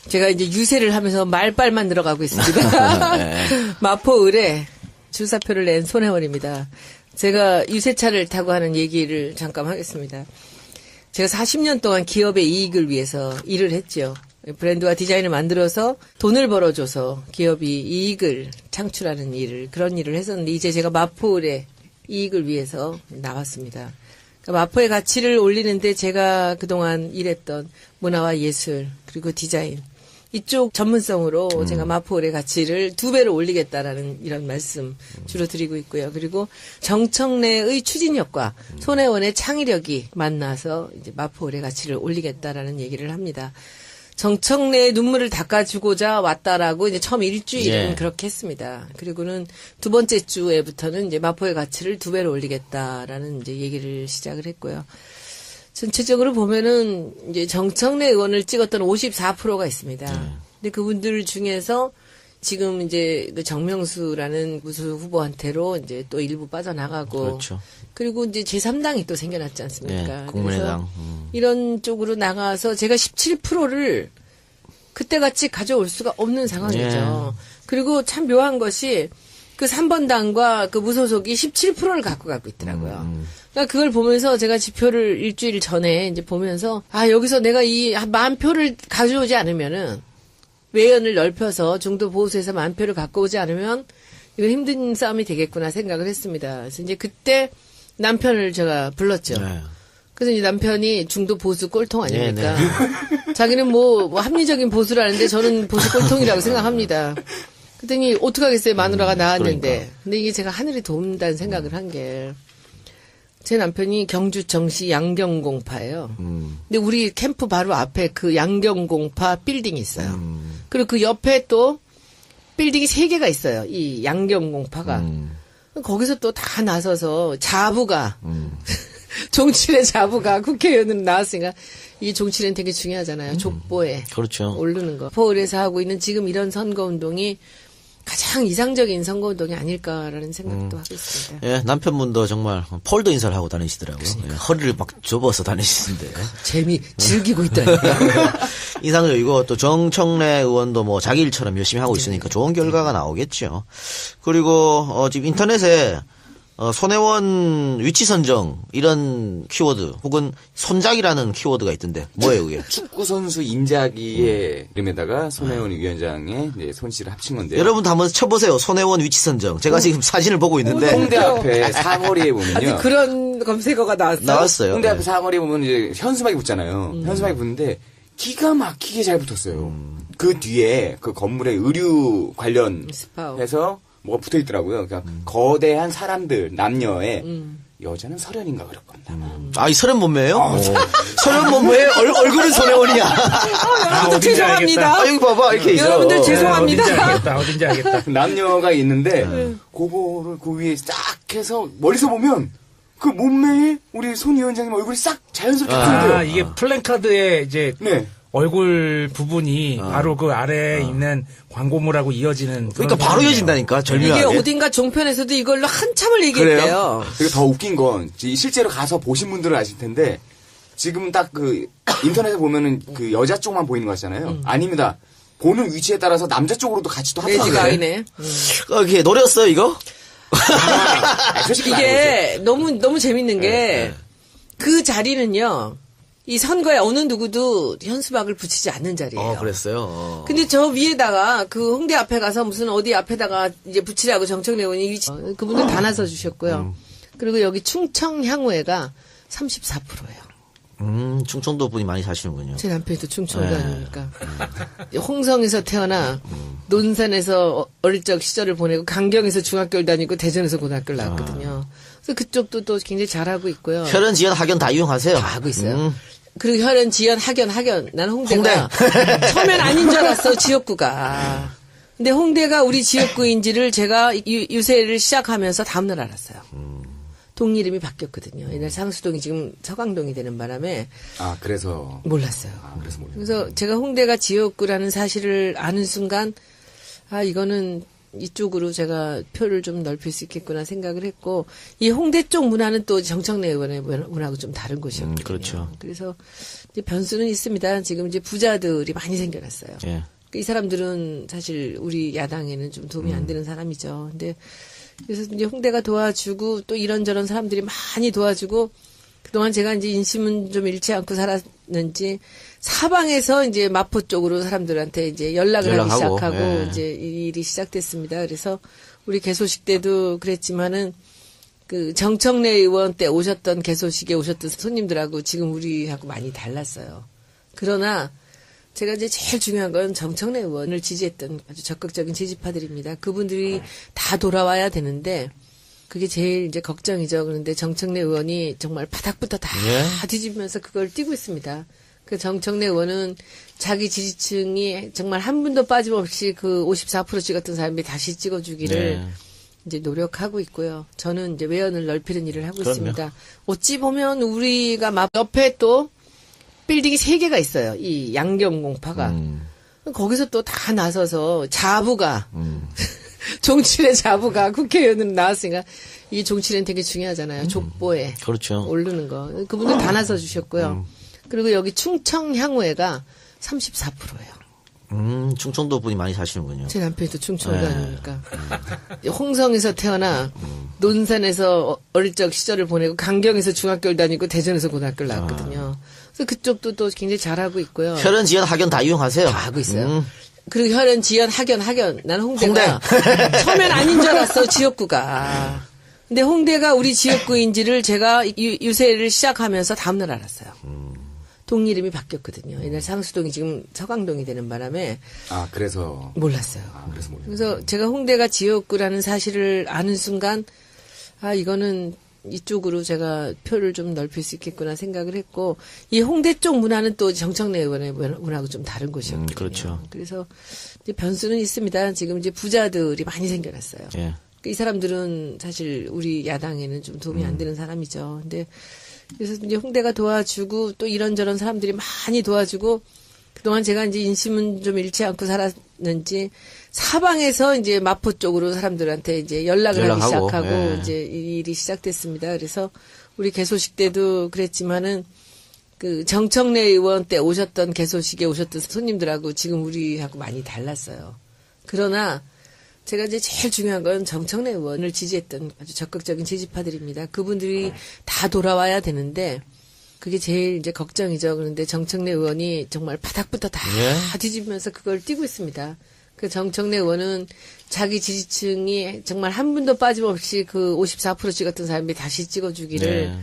제가 이제 유세를 하면서 말빨만 늘어가고 있습니다. 마포 을에 주사표를 낸 손혜원입니다. 제가 유세차를 타고 하는 얘기를 잠깐 하겠습니다. 제가 40년 동안 기업의 이익을 위해서 일을 했죠. 브랜드와 디자인을 만들어서 돈을 벌어줘서 기업이 이익을 창출하는 그런 일을 했었는데, 이제 제가 마포의 이익을 위해서 나왔습니다. 그러니까 마포의 가치를 올리는데 제가 그동안 일했던 문화와 예술, 그리고 디자인, 이쪽 전문성으로 제가 마포의 가치를 2배로 올리겠다라는 이런 말씀 주로 드리고 있고요. 그리고 정청래의 추진력과 손혜원의 창의력이 만나서 이제 마포의 가치를 올리겠다라는 얘기를 합니다. 정청래의 눈물을 닦아주고자 왔다라고 이제 처음 일주일은 그렇게 했습니다. 그리고는 두 번째 주에부터는 이제 마포의 가치를 2배로 올리겠다라는 이제 얘기를 시작을 했고요. 전체적으로 보면은 이제 정청래 의원을 찍었던 54%가 있습니다. 근데 그분들 중에서 지금 이제 그 정명수라는 무수 후보한테로 이제 또 일부 빠져나가고. 그렇죠. 그리고 이제 제3당이 또 생겨났지 않습니까? 네, 국민의당. 이런 쪽으로 나가서 제가 17%를 그때같이 가져올 수가 없는 상황이죠. 그리고 참 묘한 것이 그 3번 당과 그 무소속이 17%를 갖고 가고 있더라고요. 그러니까 그걸 보면서 제가 지표를 일주일 전에 이제 보면서 아, 여기서 내가 이 10,000표를 가져오지 않으면은 외연을 넓혀서 중도 보수에서 10,000표를 갖고 오지 않으면 이건 힘든 싸움이 되겠구나 생각을 했습니다. 그래서 이제 그때 남편을 제가 불렀죠. 네. 그래서 이제 남편이 중도 보수 꼴통 아닙니까? 자기는 뭐 합리적인 보수라는데 저는 보수 꼴통이라고 생각합니다. 그랬더니 어떡하겠어요. 마누라가 나왔는데. 그러니까. 근데 이게 제가 하늘이 돕는다는 생각을 한 게 제 남편이 경주 정시 양경공파예요. 근데 우리 캠프 바로 앞에 그 양경공파 빌딩이 있어요. 그리고 그 옆에 또 빌딩이 3개가 있어요. 이 양경공파가. 거기서 또 다 나서서 자부가 종칠의 자부가 국회의원으로 나왔으니까 이 종칠은 되게 중요하잖아요. 족보에 그렇죠. 오르는 거. 서울에서 하고 있는 지금 이런 선거운동이 가장 이상적인 선거운동이 아닐까라는 생각도 하고 있습니다. 예, 남편분도 정말 폴더 인사를 하고 다니시더라고요. 예, 허리를 막 접어서 다니시는데. 즐기고 있다니까. 이상적이고 또 정청래 의원도 뭐 자기 일처럼 열심히 하고 있으니까 좋은 결과가 나오겠죠. 그리고 지금 인터넷에 손혜원 위치 선정 이런 키워드 혹은 손작이라는 키워드가 있던데 뭐예요 그게? 축구 선수 인자기의 이름에다가 손혜원 위원장의 이제 손씨를 합친 건데요. 여러분도 한번 쳐보세요. 손혜원 위치 선정. 제가 지금 사진을 보고 있는데 홍대 앞에 사거리에 보면요. 아니 그런 검색어가 나왔어요. 나왔어요. 홍대 앞에 네. 사거리에 보면 이제 현수막이 붙잖아요. 현수막이 붙는데 기가 막히게 잘 붙었어요. 그 뒤에 그 건물의 의류 관련해서 뭐가 붙어 있더라고요. 그러니까 거대한 사람들 남녀의 여자는 설현인가 그럴 겁니다. 아, 이 설현 몸매예요? 설현 몸매에 얼굴은 손혜원이야. 여러분들 죄송합니다. 아, 여기 봐봐 이렇게 있어. 여러분들 죄송합니다. 어딘지 알겠다. 남녀가 있는데 그거를 그 위에 싹 해서 멀리서 보면 그 몸매에 우리 손 위원장님 얼굴이 싹 자연스럽게 보여요. 아, 이게 플랜카드에 이제 네. 얼굴 부분이 바로 그 아래에 있는 광고물하고 이어지는. 그러니까 그런 바로 상황이네요. 이어진다니까 이게 절묘하게. 어딘가 종편에서도 이걸로 한참을 얘기했대요. 그리고 더 웃긴 건 실제로 가서 보신 분들은 아실 텐데 지금 딱 그 인터넷에 보면은 그 여자 쪽만 보이는 거 같잖아요. 아닙니다. 보는 위치에 따라서 남자 쪽으로도 같이 또 매지가 합쳐져요. 아니네. 이게 노렸어요 이거? 솔직히 이게 너무 재밌는 게 그 자리는요. 이 선거에 어느 누구도 현수막을 붙이지 않는 자리예요. 그랬어요. 근데 저 위에다가 그 홍대 앞에 가서 무슨 어디 앞에다가 이제 붙이라고 정청래 의원이 그분들 다 나서 주셨고요. 그리고 여기 충청 향후회가 34%예요. 충청도 분이 많이 사시는군요. 제 남편도 충청도 아닙니까? 홍성에서 태어나 논산에서 어릴 적 시절을 보내고 강경에서 중학교를 다니고 대전에서 고등학교를 나왔거든요. 그래서 그쪽도 또 굉장히 잘하고 있고요. 혈연, 지연, 학연 다 이용하세요. 다 하고 있어요. 그리고 혈연, 지연, 학연. 나는 홍대가 처음엔 아닌 줄 알았어, 지역구가. 근데 홍대가 우리 지역구인지를 제가 유세를 시작하면서 다음날 알았어요. 동 이름이 바뀌었거든요. 옛날 상수동이 지금 서강동이 되는 바람에. 아, 그래서. 몰랐어요. 그래서 몰랐어요. 그래서 제가 홍대가 지역구라는 사실을 아는 순간, 아, 이거는 이쪽으로 제가 표를 좀 넓힐 수 있겠구나 생각을 했고, 이 홍대 쪽 문화는 또 정청래 의원의 문화하고 좀 다른 곳이었거든요. 그렇죠. 그래서 이제 변수는 있습니다. 지금 이제 부자들이 많이 생겨났어요. 예. 이 사람들은 사실 우리 야당에는 좀 도움이 안 되는 사람이죠. 근데 그래서 이제 홍대가 도와주고 또 이런저런 사람들이 많이 도와주고 그동안 제가 이제 인심은 좀 잃지 않고 살았는지 사방에서 이제 마포 쪽으로 사람들한테 이제 연락을 하기 연락하고, 시작하고 예. 이제 이 일이 시작됐습니다. 그래서 우리 개소식 때도 그랬지만은 그 정청래 의원 때 오셨던 개소식에 오셨던 손님들하고 지금 우리하고 많이 달랐어요. 그러나 제가 이제 제일 중요한 건 정청래 의원을 지지했던 아주 적극적인 지지파들입니다. 그분들이 다 돌아와야 되는데 그게 제일 이제 걱정이죠. 그런데 정청래 의원이 정말 바닥부터 다 뒤집으면서 그걸 띄고 있습니다. 그 정청래 의원은 자기 지지층이 정말 한 분도 빠짐없이 그 54% 찍었던 사람이 다시 찍어주기를 이제 노력하고 있고요. 저는 이제 외연을 넓히는 일을 하고 그럼요. 있습니다. 어찌 보면 우리가 옆에 또 빌딩이 3개가 있어요. 이 양경공파가. 거기서 또 다 나서서 자부가 종친의 자부가 국회의원으로 나왔으니까 이 종친은 되게 중요하잖아요. 족보에 그렇죠. 오르는 거. 그분들 다 나서 주셨고요. 그리고 여기 충청향후회가 34%예요. 충청도 분이 많이 사시는군요. 제 남편이 또 충청도 아닙니까. 홍성에서 태어나 논산에서 어릴 적 시절을 보내고 강경에서 중학교를 다니고 대전에서 고등학교를 나왔거든요. 그래서 그쪽도 또 굉장히 잘하고 있고요. 혈연, 지연, 학연 다 이용하세요. 다 하고 있어요. 그리고 혈연, 지연, 학연. 나는 홍대가 처음엔 아닌 줄 알았어, 지역구가. 근데 홍대가 우리 지역구인지를 제가 유세를 시작하면서 다음날 알았어요. 동 이름이 바뀌었거든요. 옛날 상수동이 지금 서강동이 되는 바람에. 아, 그래서. 몰랐어요. 그래서 몰랐어요. 그래서 제가 홍대가 지역구라는 사실을 아는 순간, 아, 이거는 이쪽으로 제가 표를 좀 넓힐 수 있겠구나 생각을 했고, 이 홍대 쪽 문화는 또 정청래 의원의 문화하고 좀 다른 곳이었거든요. 그렇죠. 그래서 이제 변수는 있습니다. 지금 이제 부자들이 많이 생겨났어요. 예. 이 사람들은 사실 우리 야당에는 좀 도움이 안 되는 사람이죠. 근데 그래서 이제 홍대가 도와주고 또 이런저런 사람들이 많이 도와주고 그동안 제가 이제 인심은 좀 잃지 않고 살았는지 사방에서 이제 마포 쪽으로 사람들한테 이제 연락을 하기 연락하고, 시작하고 예. 이제 이 일이 시작됐습니다. 그래서 우리 개소식 때도 그랬지만은 그 정청래 의원 때 오셨던 개소식에 오셨던 손님들하고 지금 우리하고 많이 달랐어요. 그러나 제가 이제 제일 중요한 건 정청래 의원을 지지했던 아주 적극적인 지지파들입니다. 그분들이 다 돌아와야 되는데 그게 제일 이제 걱정이죠. 그런데 정청래 의원이 정말 바닥부터 다 예. 뒤집으면서 그걸 띄고 있습니다. 그 정청래 의원은 자기 지지층이 정말 한 분도 빠짐없이 그 54% 찍었던 사람이 다시 찍어주기를 네.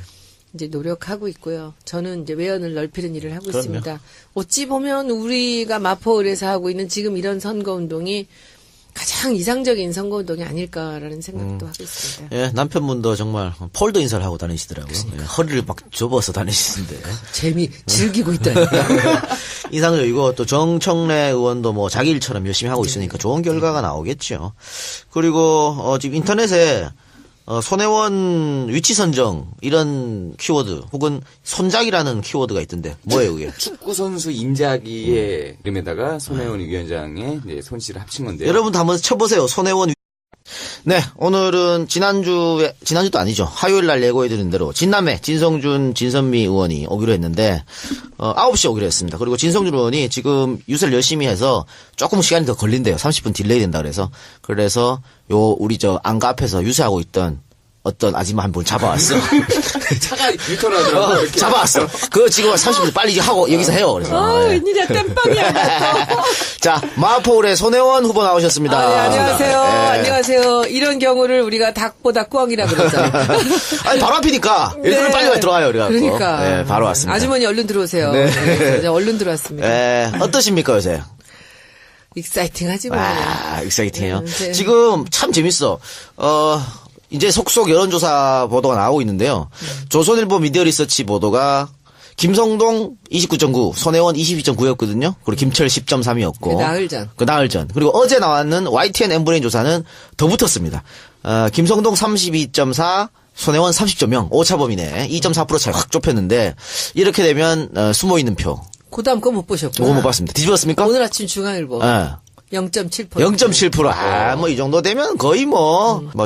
이제 노력하고 있고요. 저는 이제 외연을 넓히는 일을 하고 그럼요. 있습니다. 어찌 보면 우리가 마포을에서 하고 있는 지금 이런 선거운동이 가장 이상적인 선거운동이 아닐까라는 생각도 하고 있습니다. 예, 남편분도 정말 폴더 인사를 하고 다니시더라고요. 예, 허리를 막 접어서 다니시는데. 즐기고 있더라고요. 이상적이고 또 정청래 의원도 뭐 자기 일처럼 열심히 하고 있으니까 좋은 결과가 나오겠죠. 그리고 지금 인터넷에 손혜원 위치 선정 이런 키워드 혹은 손작이라는 키워드가 있던데 뭐예요 그게? 축구 선수 인자기의 이름에다가 손혜원 위원장의 이제 손씨를 합친 건데요. 여러분도 한번 쳐보세요. 손혜원. 네, 오늘은 지난주도 아니죠. 화요일 날 예고해드린 대로 진남매 진성준, 진선미 의원이 오기로 했는데 9시에 오기로 했습니다. 그리고 진성준 의원이 지금 유세를 열심히 해서 조금 시간이 더 걸린대요. 30분 딜레이 된다 그래서 우리 안가 앞에서 유세하고 있던 어떤 아줌마 한 분 잡아왔어. 차가 유턴하더라고. 이렇게. 잡아왔어. 그거 지금 30분 빨리 하고 여기서 해요. 그래서. 예. 웬일이야, 땜빵이야. 자, 마포울의 손혜원 후보 나오셨습니다. 네, 안녕하세요. 예. 안녕하세요. 이런 경우를 우리가 닭보다 꿩이라 그러죠. 아니, 바로 앞이니까. 일단은 빨리 들어와요, 우리가. 그러니까. 예, 바로 왔습니다. 아주머니 얼른 들어오세요. 네, 얼른 들어왔습니다. 예, 어떠십니까, 요새? 익사이팅하지 뭐. 와, 익사이팅해요. 네. 지금 참 재밌어. 이제 속속 여론조사 보도가 나오고 있는데요. 조선일보 미디어 리서치 보도가 김성동 29.9, 손혜원 22.9였거든요. 그리고 김철 10.3이었고. 그 나흘 전. 그리고 어제 나왔는 YTN 엠브레인 조사는 더 붙었습니다. 김성동 32.4, 손혜원 30.0, 오차범위네. 2.4% 차이 확 좁혔는데, 이렇게 되면, 숨어있는 표. 그 다음 거 못 보셨고. 그거 못 봤습니다. 뒤집었습니까? 오늘 아침 중앙일보. 예. 0.7%. 0.7%. 뭐 이 정도 되면 거의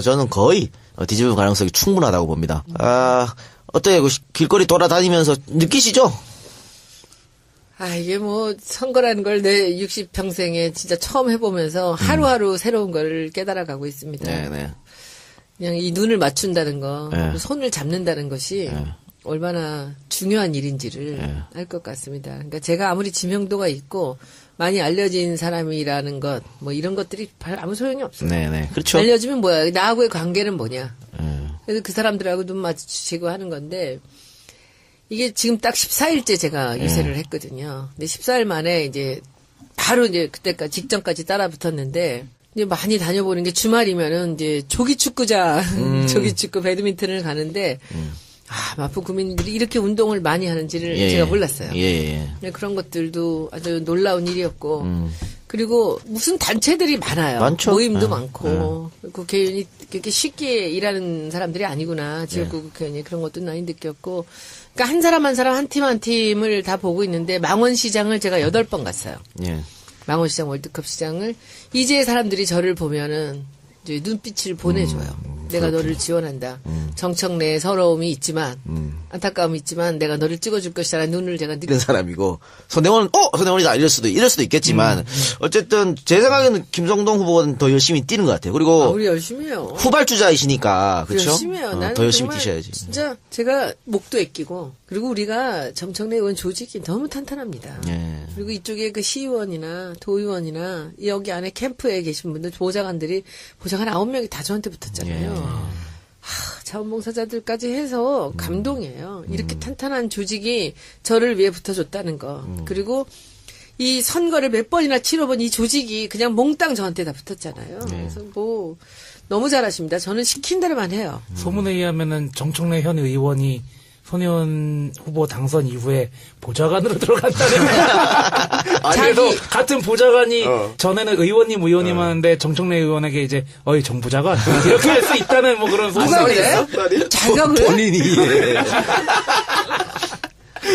저는 거의 뒤집을 가능성이 충분하다고 봅니다. 어때요? 길거리 돌아다니면서 느끼시죠? 이게 뭐 선거라는 걸 내 60평생에 진짜 처음 해보면서 하루하루 새로운 걸 깨달아가고 있습니다. 네네. 그냥 이 눈을 맞춘다는 거, 네. 손을 잡는다는 것이 얼마나 중요한 일인지를 알 것 같습니다. 그러니까 제가 아무리 지명도가 있고 많이 알려진 사람이라는 것, 뭐 이런 것들이 아무 소용이 없어요. 네네. 그렇죠. 알려주면 뭐야? 나하고의 관계는 뭐냐? 그래서 그 사람들하고 눈 마주치고 하는 건데 이게 지금 딱 14일째 제가 유세를 했거든요. 근데 14일 만에 이제 바로 이제 그때까지 직전까지 따라 붙었는데 이제 많이 다녀보는 게 주말이면은 이제 조기축구장, 조기축구 배드민턴을 가는데 마포 구민들이 이렇게 운동을 많이 하는지를 제가 몰랐어요. 예. 그런 것들도 아주 놀라운 일이었고 그리고 무슨 단체들이 많아요. 많죠. 모임도 네. 많고. 국회의원이 그렇게 쉽게 일하는 사람들이 아니구나. 지역구 국회의원이 그런 것도 많이 느꼈고. 그러니까 한 사람 한 사람 한 팀 한 팀을 다 보고 있는데 망원시장을 제가 8번 갔어요. 예. 망원시장 월드컵 시장을 이제 사람들이 저를 보면은 이제 눈빛을 보내줘요. 내가 너를 지원한다. 정청래의 서러움이 있지만 안타까움이 있지만 내가 너를 찍어줄 것이라는 눈을 제가 이런 사람이고 손혜원이다 이럴 수도 있겠지만 어쨌든 제 생각에는 김성동 후보는 더 열심히 뛰는 것 같아요. 그리고 우리 열심히 해요. 후발주자이시니까 그렇죠. 열심히 해요. 나는 더 열심히 정말 뛰셔야지. 진짜 제가 목도 애끼고 그리고 우리가 정청래 의원 조직이 너무 탄탄합니다. 예. 그리고 이쪽에 그 시의원이나 도의원이나 여기 안에 캠프에 계신 분들 보좌관들이 보좌관 9명이 다 저한테 붙었잖아요. 자원봉사자들까지 해서 감동이에요. 이렇게 탄탄한 조직이 저를 위해 붙어줬다는 거. 그리고 이 선거를 몇 번이나 치러본 이 조직이 그냥 몽땅 저한테 다 붙었잖아요. 그래서 뭐 너무 잘하십니다. 저는 시킨 대로만 해요. 소문에 의하면은 정청래 현 의원이 손혜원 후보 당선 이후에 보좌관으로 들어간다는. 그래서 같은 보좌관이 전에는 의원님 하는데 정청래 의원에게 이제 어이 정 보좌관 이렇게 할 수 있다는 뭐 그런 소문이 있어. 자기가 그래? 본인이.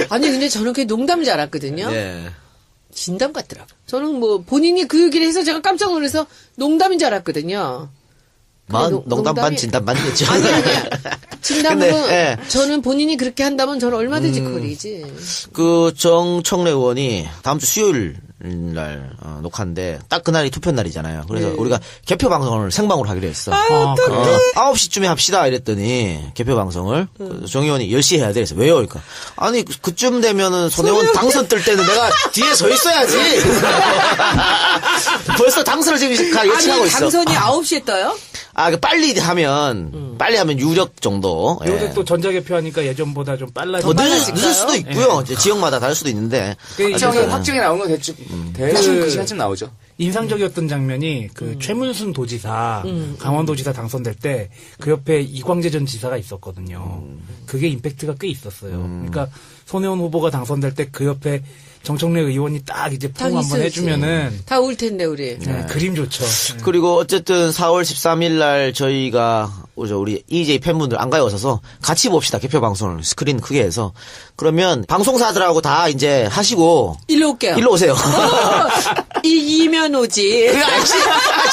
아니 근데 저는 그게 농담인 줄 알았거든요. 예. 진담 같더라고. 저는 뭐 본인이 그 얘기를 해서 제가 깜짝 놀라서 농담인 줄 알았거든요. 농담 반 진담 반이죠. 아니야. 진담으로 근데, 예. 저는 본인이 그렇게 한다면 저는 얼마든지 그거리지. 그 정청래 의원이 다음 주 수요일 날 녹화인데 딱 그날이 투표 날이잖아요. 그래서 우리가 개표 방송을 생방으로 하기로 했어. 9시쯤에 합시다 이랬더니 개표 방송을 정 의원이 10시에 해야 돼. 그래서 왜요? 그러니까 아니 그쯤 되면은 손혜원 당선 뜰 때는 내가 뒤에 서 있어야지. 벌써 당선을 지금 예측하고 아니 있어. 당선이 9시에 떠요? 빨리 하면 유력 정도. 예. 요새 또 전자개표하니까 예전보다 좀 빨라져. 뭐 늦을 수도 있고요. 이제 지역마다 다를 수도 있는데. 확정이 나온 건 대충 그 시간쯤 나오죠. 인상적이었던 장면이 그 최문순 도지사, 강원도지사 당선될 때 그 옆에 이광재 전 지사가 있었거든요. 그게 임팩트가 꽤 있었어요. 그러니까 손혜원 후보가 당선될 때 그 옆에 정청래 의원이 딱 이제 포옹 한번 해주면은 다 올 텐데 우리. 그림 좋죠. 그리고 어쨌든 4월 13일 날 저희가 우리 EJ 팬분들 안 가요 오셔서 같이 봅시다. 개표 방송을 스크린 크게 해서. 그러면 방송사들하고 다 이제 하시고 일로 올게요. 일로 오세요. 이기면 오지.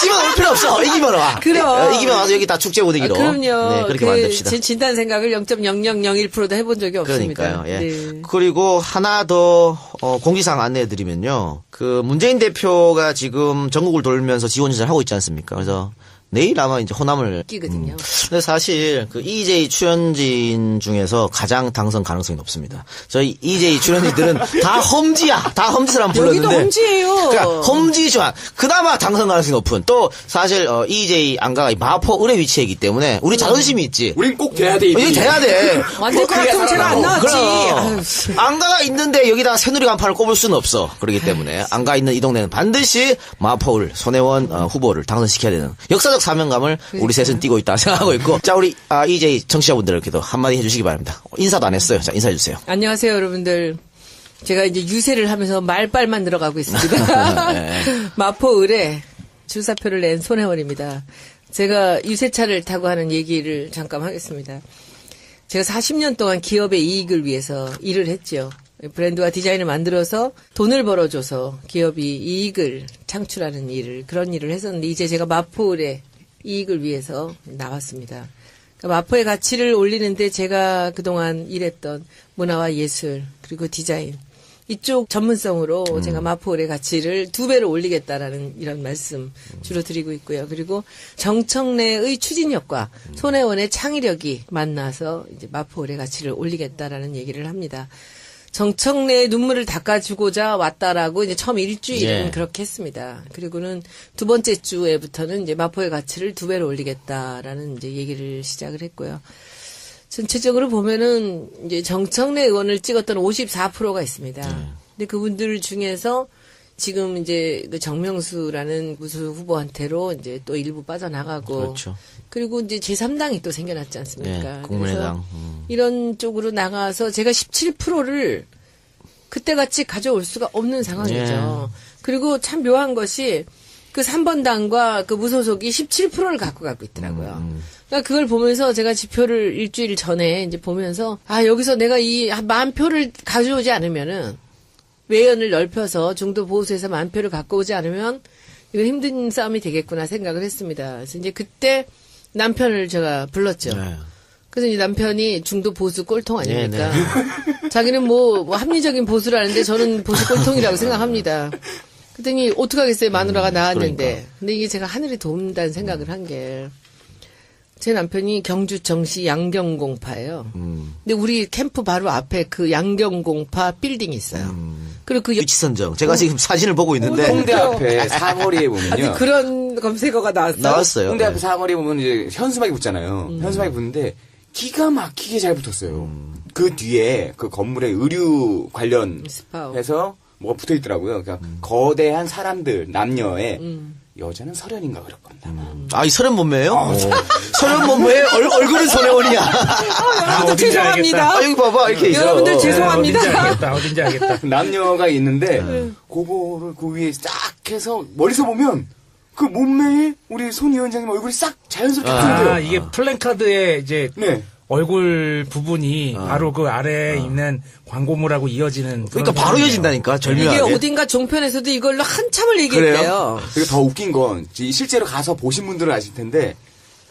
지금 올 필요 없어. 이기면 와. 그럼. 이기면 와서 여기 다 축제 분위기로. 그럼요. 네, 그렇게 만듭시다. 제 진단 생각을 0.0001%도 해본 적이 없습니다. 그러니까요. 예. 네. 그리고 하나 더 공지사항 안내해드리면요. 그 문재인 대표가 지금 전국을 돌면서 지원 진짜를 하고 있지 않습니까? 그래서 내일 아마 이제 호남을 끼거든요. 근데 사실 그 EJ 출연진 중에서 가장 당선 가능성이 높습니다. 저희 EJ 출연진들은 다 험지야. 다 험지사람 불렀는데. 여기도 험지예요. 그러니까 험지지만 그나마 당선 가능성이 높은. 또 사실 EJ 안가가 마포 을에 위치해있기 때문에 우리 자존심이 있지. 우린 꼭 돼야 돼. 여기 돼야 돼. 완전 것 같으면 제가 안 나왔지. 그럼. 안가가 있는데 여기다 새누리 간판을 꼽을 수는 없어. 그렇기 때문에 안가 있는 이 동네는 반드시 마포을 손혜원 후보를 당선시켜야 되는 역사적 사명감을 우리 셋은 띠고 있다 생각하고 있고. 자, 우리 EJ 청취자분들께도 한마디 해주시기 바랍니다. 인사도 안 했어요. 자, 인사해주세요. 안녕하세요, 여러분들. 제가 이제 유세를 하면서 말빨만 늘어가고 있습니다. 마포 을에 주사표를 낸 손혜원입니다. 제가 유세차를 타고 하는 얘기를 잠깐 하겠습니다. 제가 40년 동안 기업의 이익을 위해서 일을 했죠. 브랜드와 디자인을 만들어서 돈을 벌어줘서 기업이 이익을 창출하는 그런 일을 했었는데 이제 제가 마포을의 이익을 위해서 나왔습니다. 그러니까 마포의 가치를 올리는데 제가 그동안 일했던 문화와 예술 그리고 디자인 이쪽 전문성으로 제가 마포을의 가치를 2배로 올리겠다라는 이런 말씀 주로 드리고 있고요. 그리고 정청래의 추진력과 손혜원의 창의력이 만나서 이제 마포을의 가치를 올리겠다라는 얘기를 합니다. 정청래의 눈물을 닦아주고자 왔다라고 이제 처음 일주일은 그렇게 했습니다. 그리고는 두 번째 주에부터는 이제 마포의 가치를 2배로 올리겠다라는 이제 얘기를 시작을 했고요. 전체적으로 보면은 이제 정청래 의원을 찍었던 54%가 있습니다. 근데 그분들 중에서 지금 이제 그 정명수라는 무수 후보한테로 이제 또 일부 빠져나가고. 그렇죠. 그리고 이제 제3당이 또 생겨났지 않습니까? 네, 국민의당. 이런 쪽으로 나가서 제가 17%를 그때같이 가져올 수가 없는 상황이죠. 그리고 참 묘한 것이 그 3번 당과 그 무소속이 17%를 갖고 있더라고요. 그러니까 그걸 보면서 제가 지표를 일주일 전에 이제 보면서 아, 여기서 내가 이 10,000표를 가져오지 않으면은 외연을 넓혀서 중도 보수에서 10,000표를 갖고 오지 않으면 이건 힘든 싸움이 되겠구나 생각을 했습니다. 그래서 이제 그때 남편을 제가 불렀죠. 네. 그래서 이제 남편이 중도 보수 꼴통 아닙니까? 자기는 뭐 합리적인 보수라는데 저는 보수 꼴통이라고 생각합니다. 그랬더니 어떡하겠어요. 마누라가 나왔는데. 그러니까. 근데 이게 제가 하늘이 도운다는 생각을 한 게 제 남편이 경주 정시 양경공파예요. 근데 우리 캠프 바로 앞에 그 양경공파 빌딩이 있어요. 그리고 그 위치 선정. 제가 지금 사진을 보고 있는데 홍대 앞에 사거리에 보면요. 아니 그런 검색어가 나왔어요. 나왔어요. 홍대 앞에 네. 사거리에 보면 이제 현수막이 붙잖아요. 현수막이 붙는데 기가 막히게 잘 붙었어요. 그 뒤에 그 건물에 의류 관련해서 뭐가 붙어 있더라고요. 그러니까 거대한 사람들 남녀의 여자는 설현인가 그럴 겁니다. 아, 이 설현 몸매예요? 설현 몸매에 얼굴은 손혜원이야. 여러분들 어딘지 죄송합니다. 아, 여기 봐봐. 이렇게 있어. 여러분들 죄송합니다. 어딘지 알겠다. 남녀가 있는데 그거를 그 위에 싹 해서 멀리서 보면 그 몸매에 우리 손 위원장님 얼굴이 싹 자연스럽게 보여요. 이게 플랜카드에 이제 네. 얼굴 부분이 바로 그 아래에 있는 광고물하고 이어지는. 그러니까 그런 바로 상황이에요. 이어진다니까. 이게 절묘하게. 어딘가 종편에서도 이걸로 한참을 얘기했대요. 그리고 더 웃긴 건 실제로 가서 보신 분들은 아실 텐데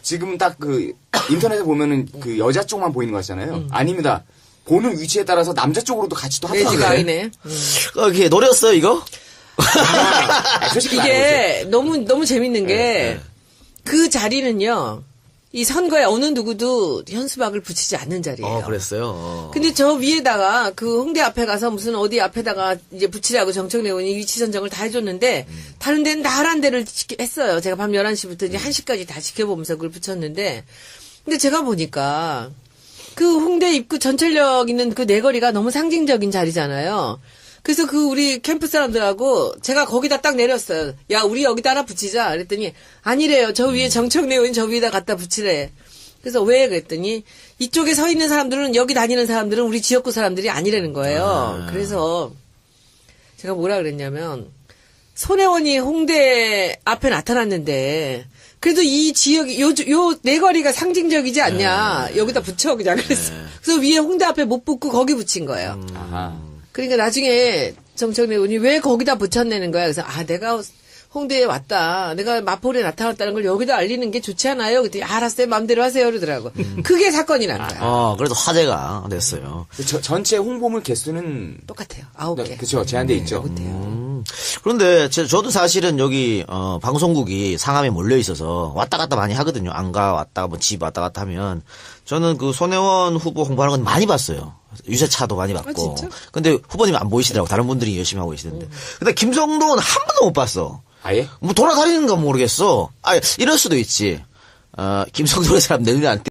지금 딱 그 인터넷에 보면은 그 여자 쪽만 보이는 거 같잖아요. 아닙니다. 보는 위치에 따라서 남자 쪽으로도 같이 또 매지가 하더라고요. 아니네. 이게 노렸어요, 이거? 솔직히 이게 너무 재밌는 게 그 자리는요. 이 선거에 어느 누구도 현수막을 붙이지 않는 자리예요. 그랬어요. 근데 저 위에다가 그 홍대 앞에 가서 무슨 어디 앞에다가 이제 붙이라고 정청래 의원이 위치 선정을 다 해줬는데 다른 데는 나란 데를 했어요. 제가 밤 11시부터 이제 1시까지 다 지켜보면서 그걸 붙였는데 근데 제가 보니까 그 홍대 입구 전철역 있는 그 내거리가 너무 상징적인 자리잖아요. 그래서 그 우리 캠프 사람들하고 제가 거기다 딱 내렸어요. 야, 우리 여기다 하나 붙이자. 그랬더니 아니래요. 저 위에 정청래 의원 저 위에다 갖다 붙이래. 그래서 왜 그랬더니 이쪽에 서 있는 사람들은 여기 다니는 사람들은 우리 지역구 사람들이 아니라는 거예요. 그래서 제가 뭐라 그랬냐면 손혜원이 홍대 앞에 나타났는데 그래도 이 지역이 요 내거리가 상징적이지 않냐. 여기다 붙여 그냥 그랬어. 그래서 위에 홍대 앞에 못 붙고 거기 붙인 거예요. 아하. 그러니까 나중에 정청래 의원이 왜 거기다 붙였내는 거야. 그래서 내가 홍대에 왔다. 내가 마포에 나타났다는 걸 여기다 알리는 게 좋지 않아요? 그랬더니 알았어요. 마음대로 하세요. 그러더라고. 그게 사건이 난 거야. 그래도 화제가 됐어요. 전체 홍보물 개수는 똑같아요. 9개. 그렇죠. 제한돼 있죠. 그런데 저도 사실은 여기 방송국이 상암에 몰려 있어서 왔다 갔다 많이 하거든요. 안가 왔다 뭐 집 왔다 갔다 하면 저는 그 손혜원 후보 홍보하는 건 많이 봤어요. 유세차도 많이 봤고. 진짜? 근데 후보님이 안 보이시더라고. 다른 분들이 열심히 하고 계시는데. 근데 김성동은 한 번도 못 봤어. 아예? 뭐 돌아다니는 건 모르겠어. 이럴 수도 있지. 김성동의 사람 내 눈에 안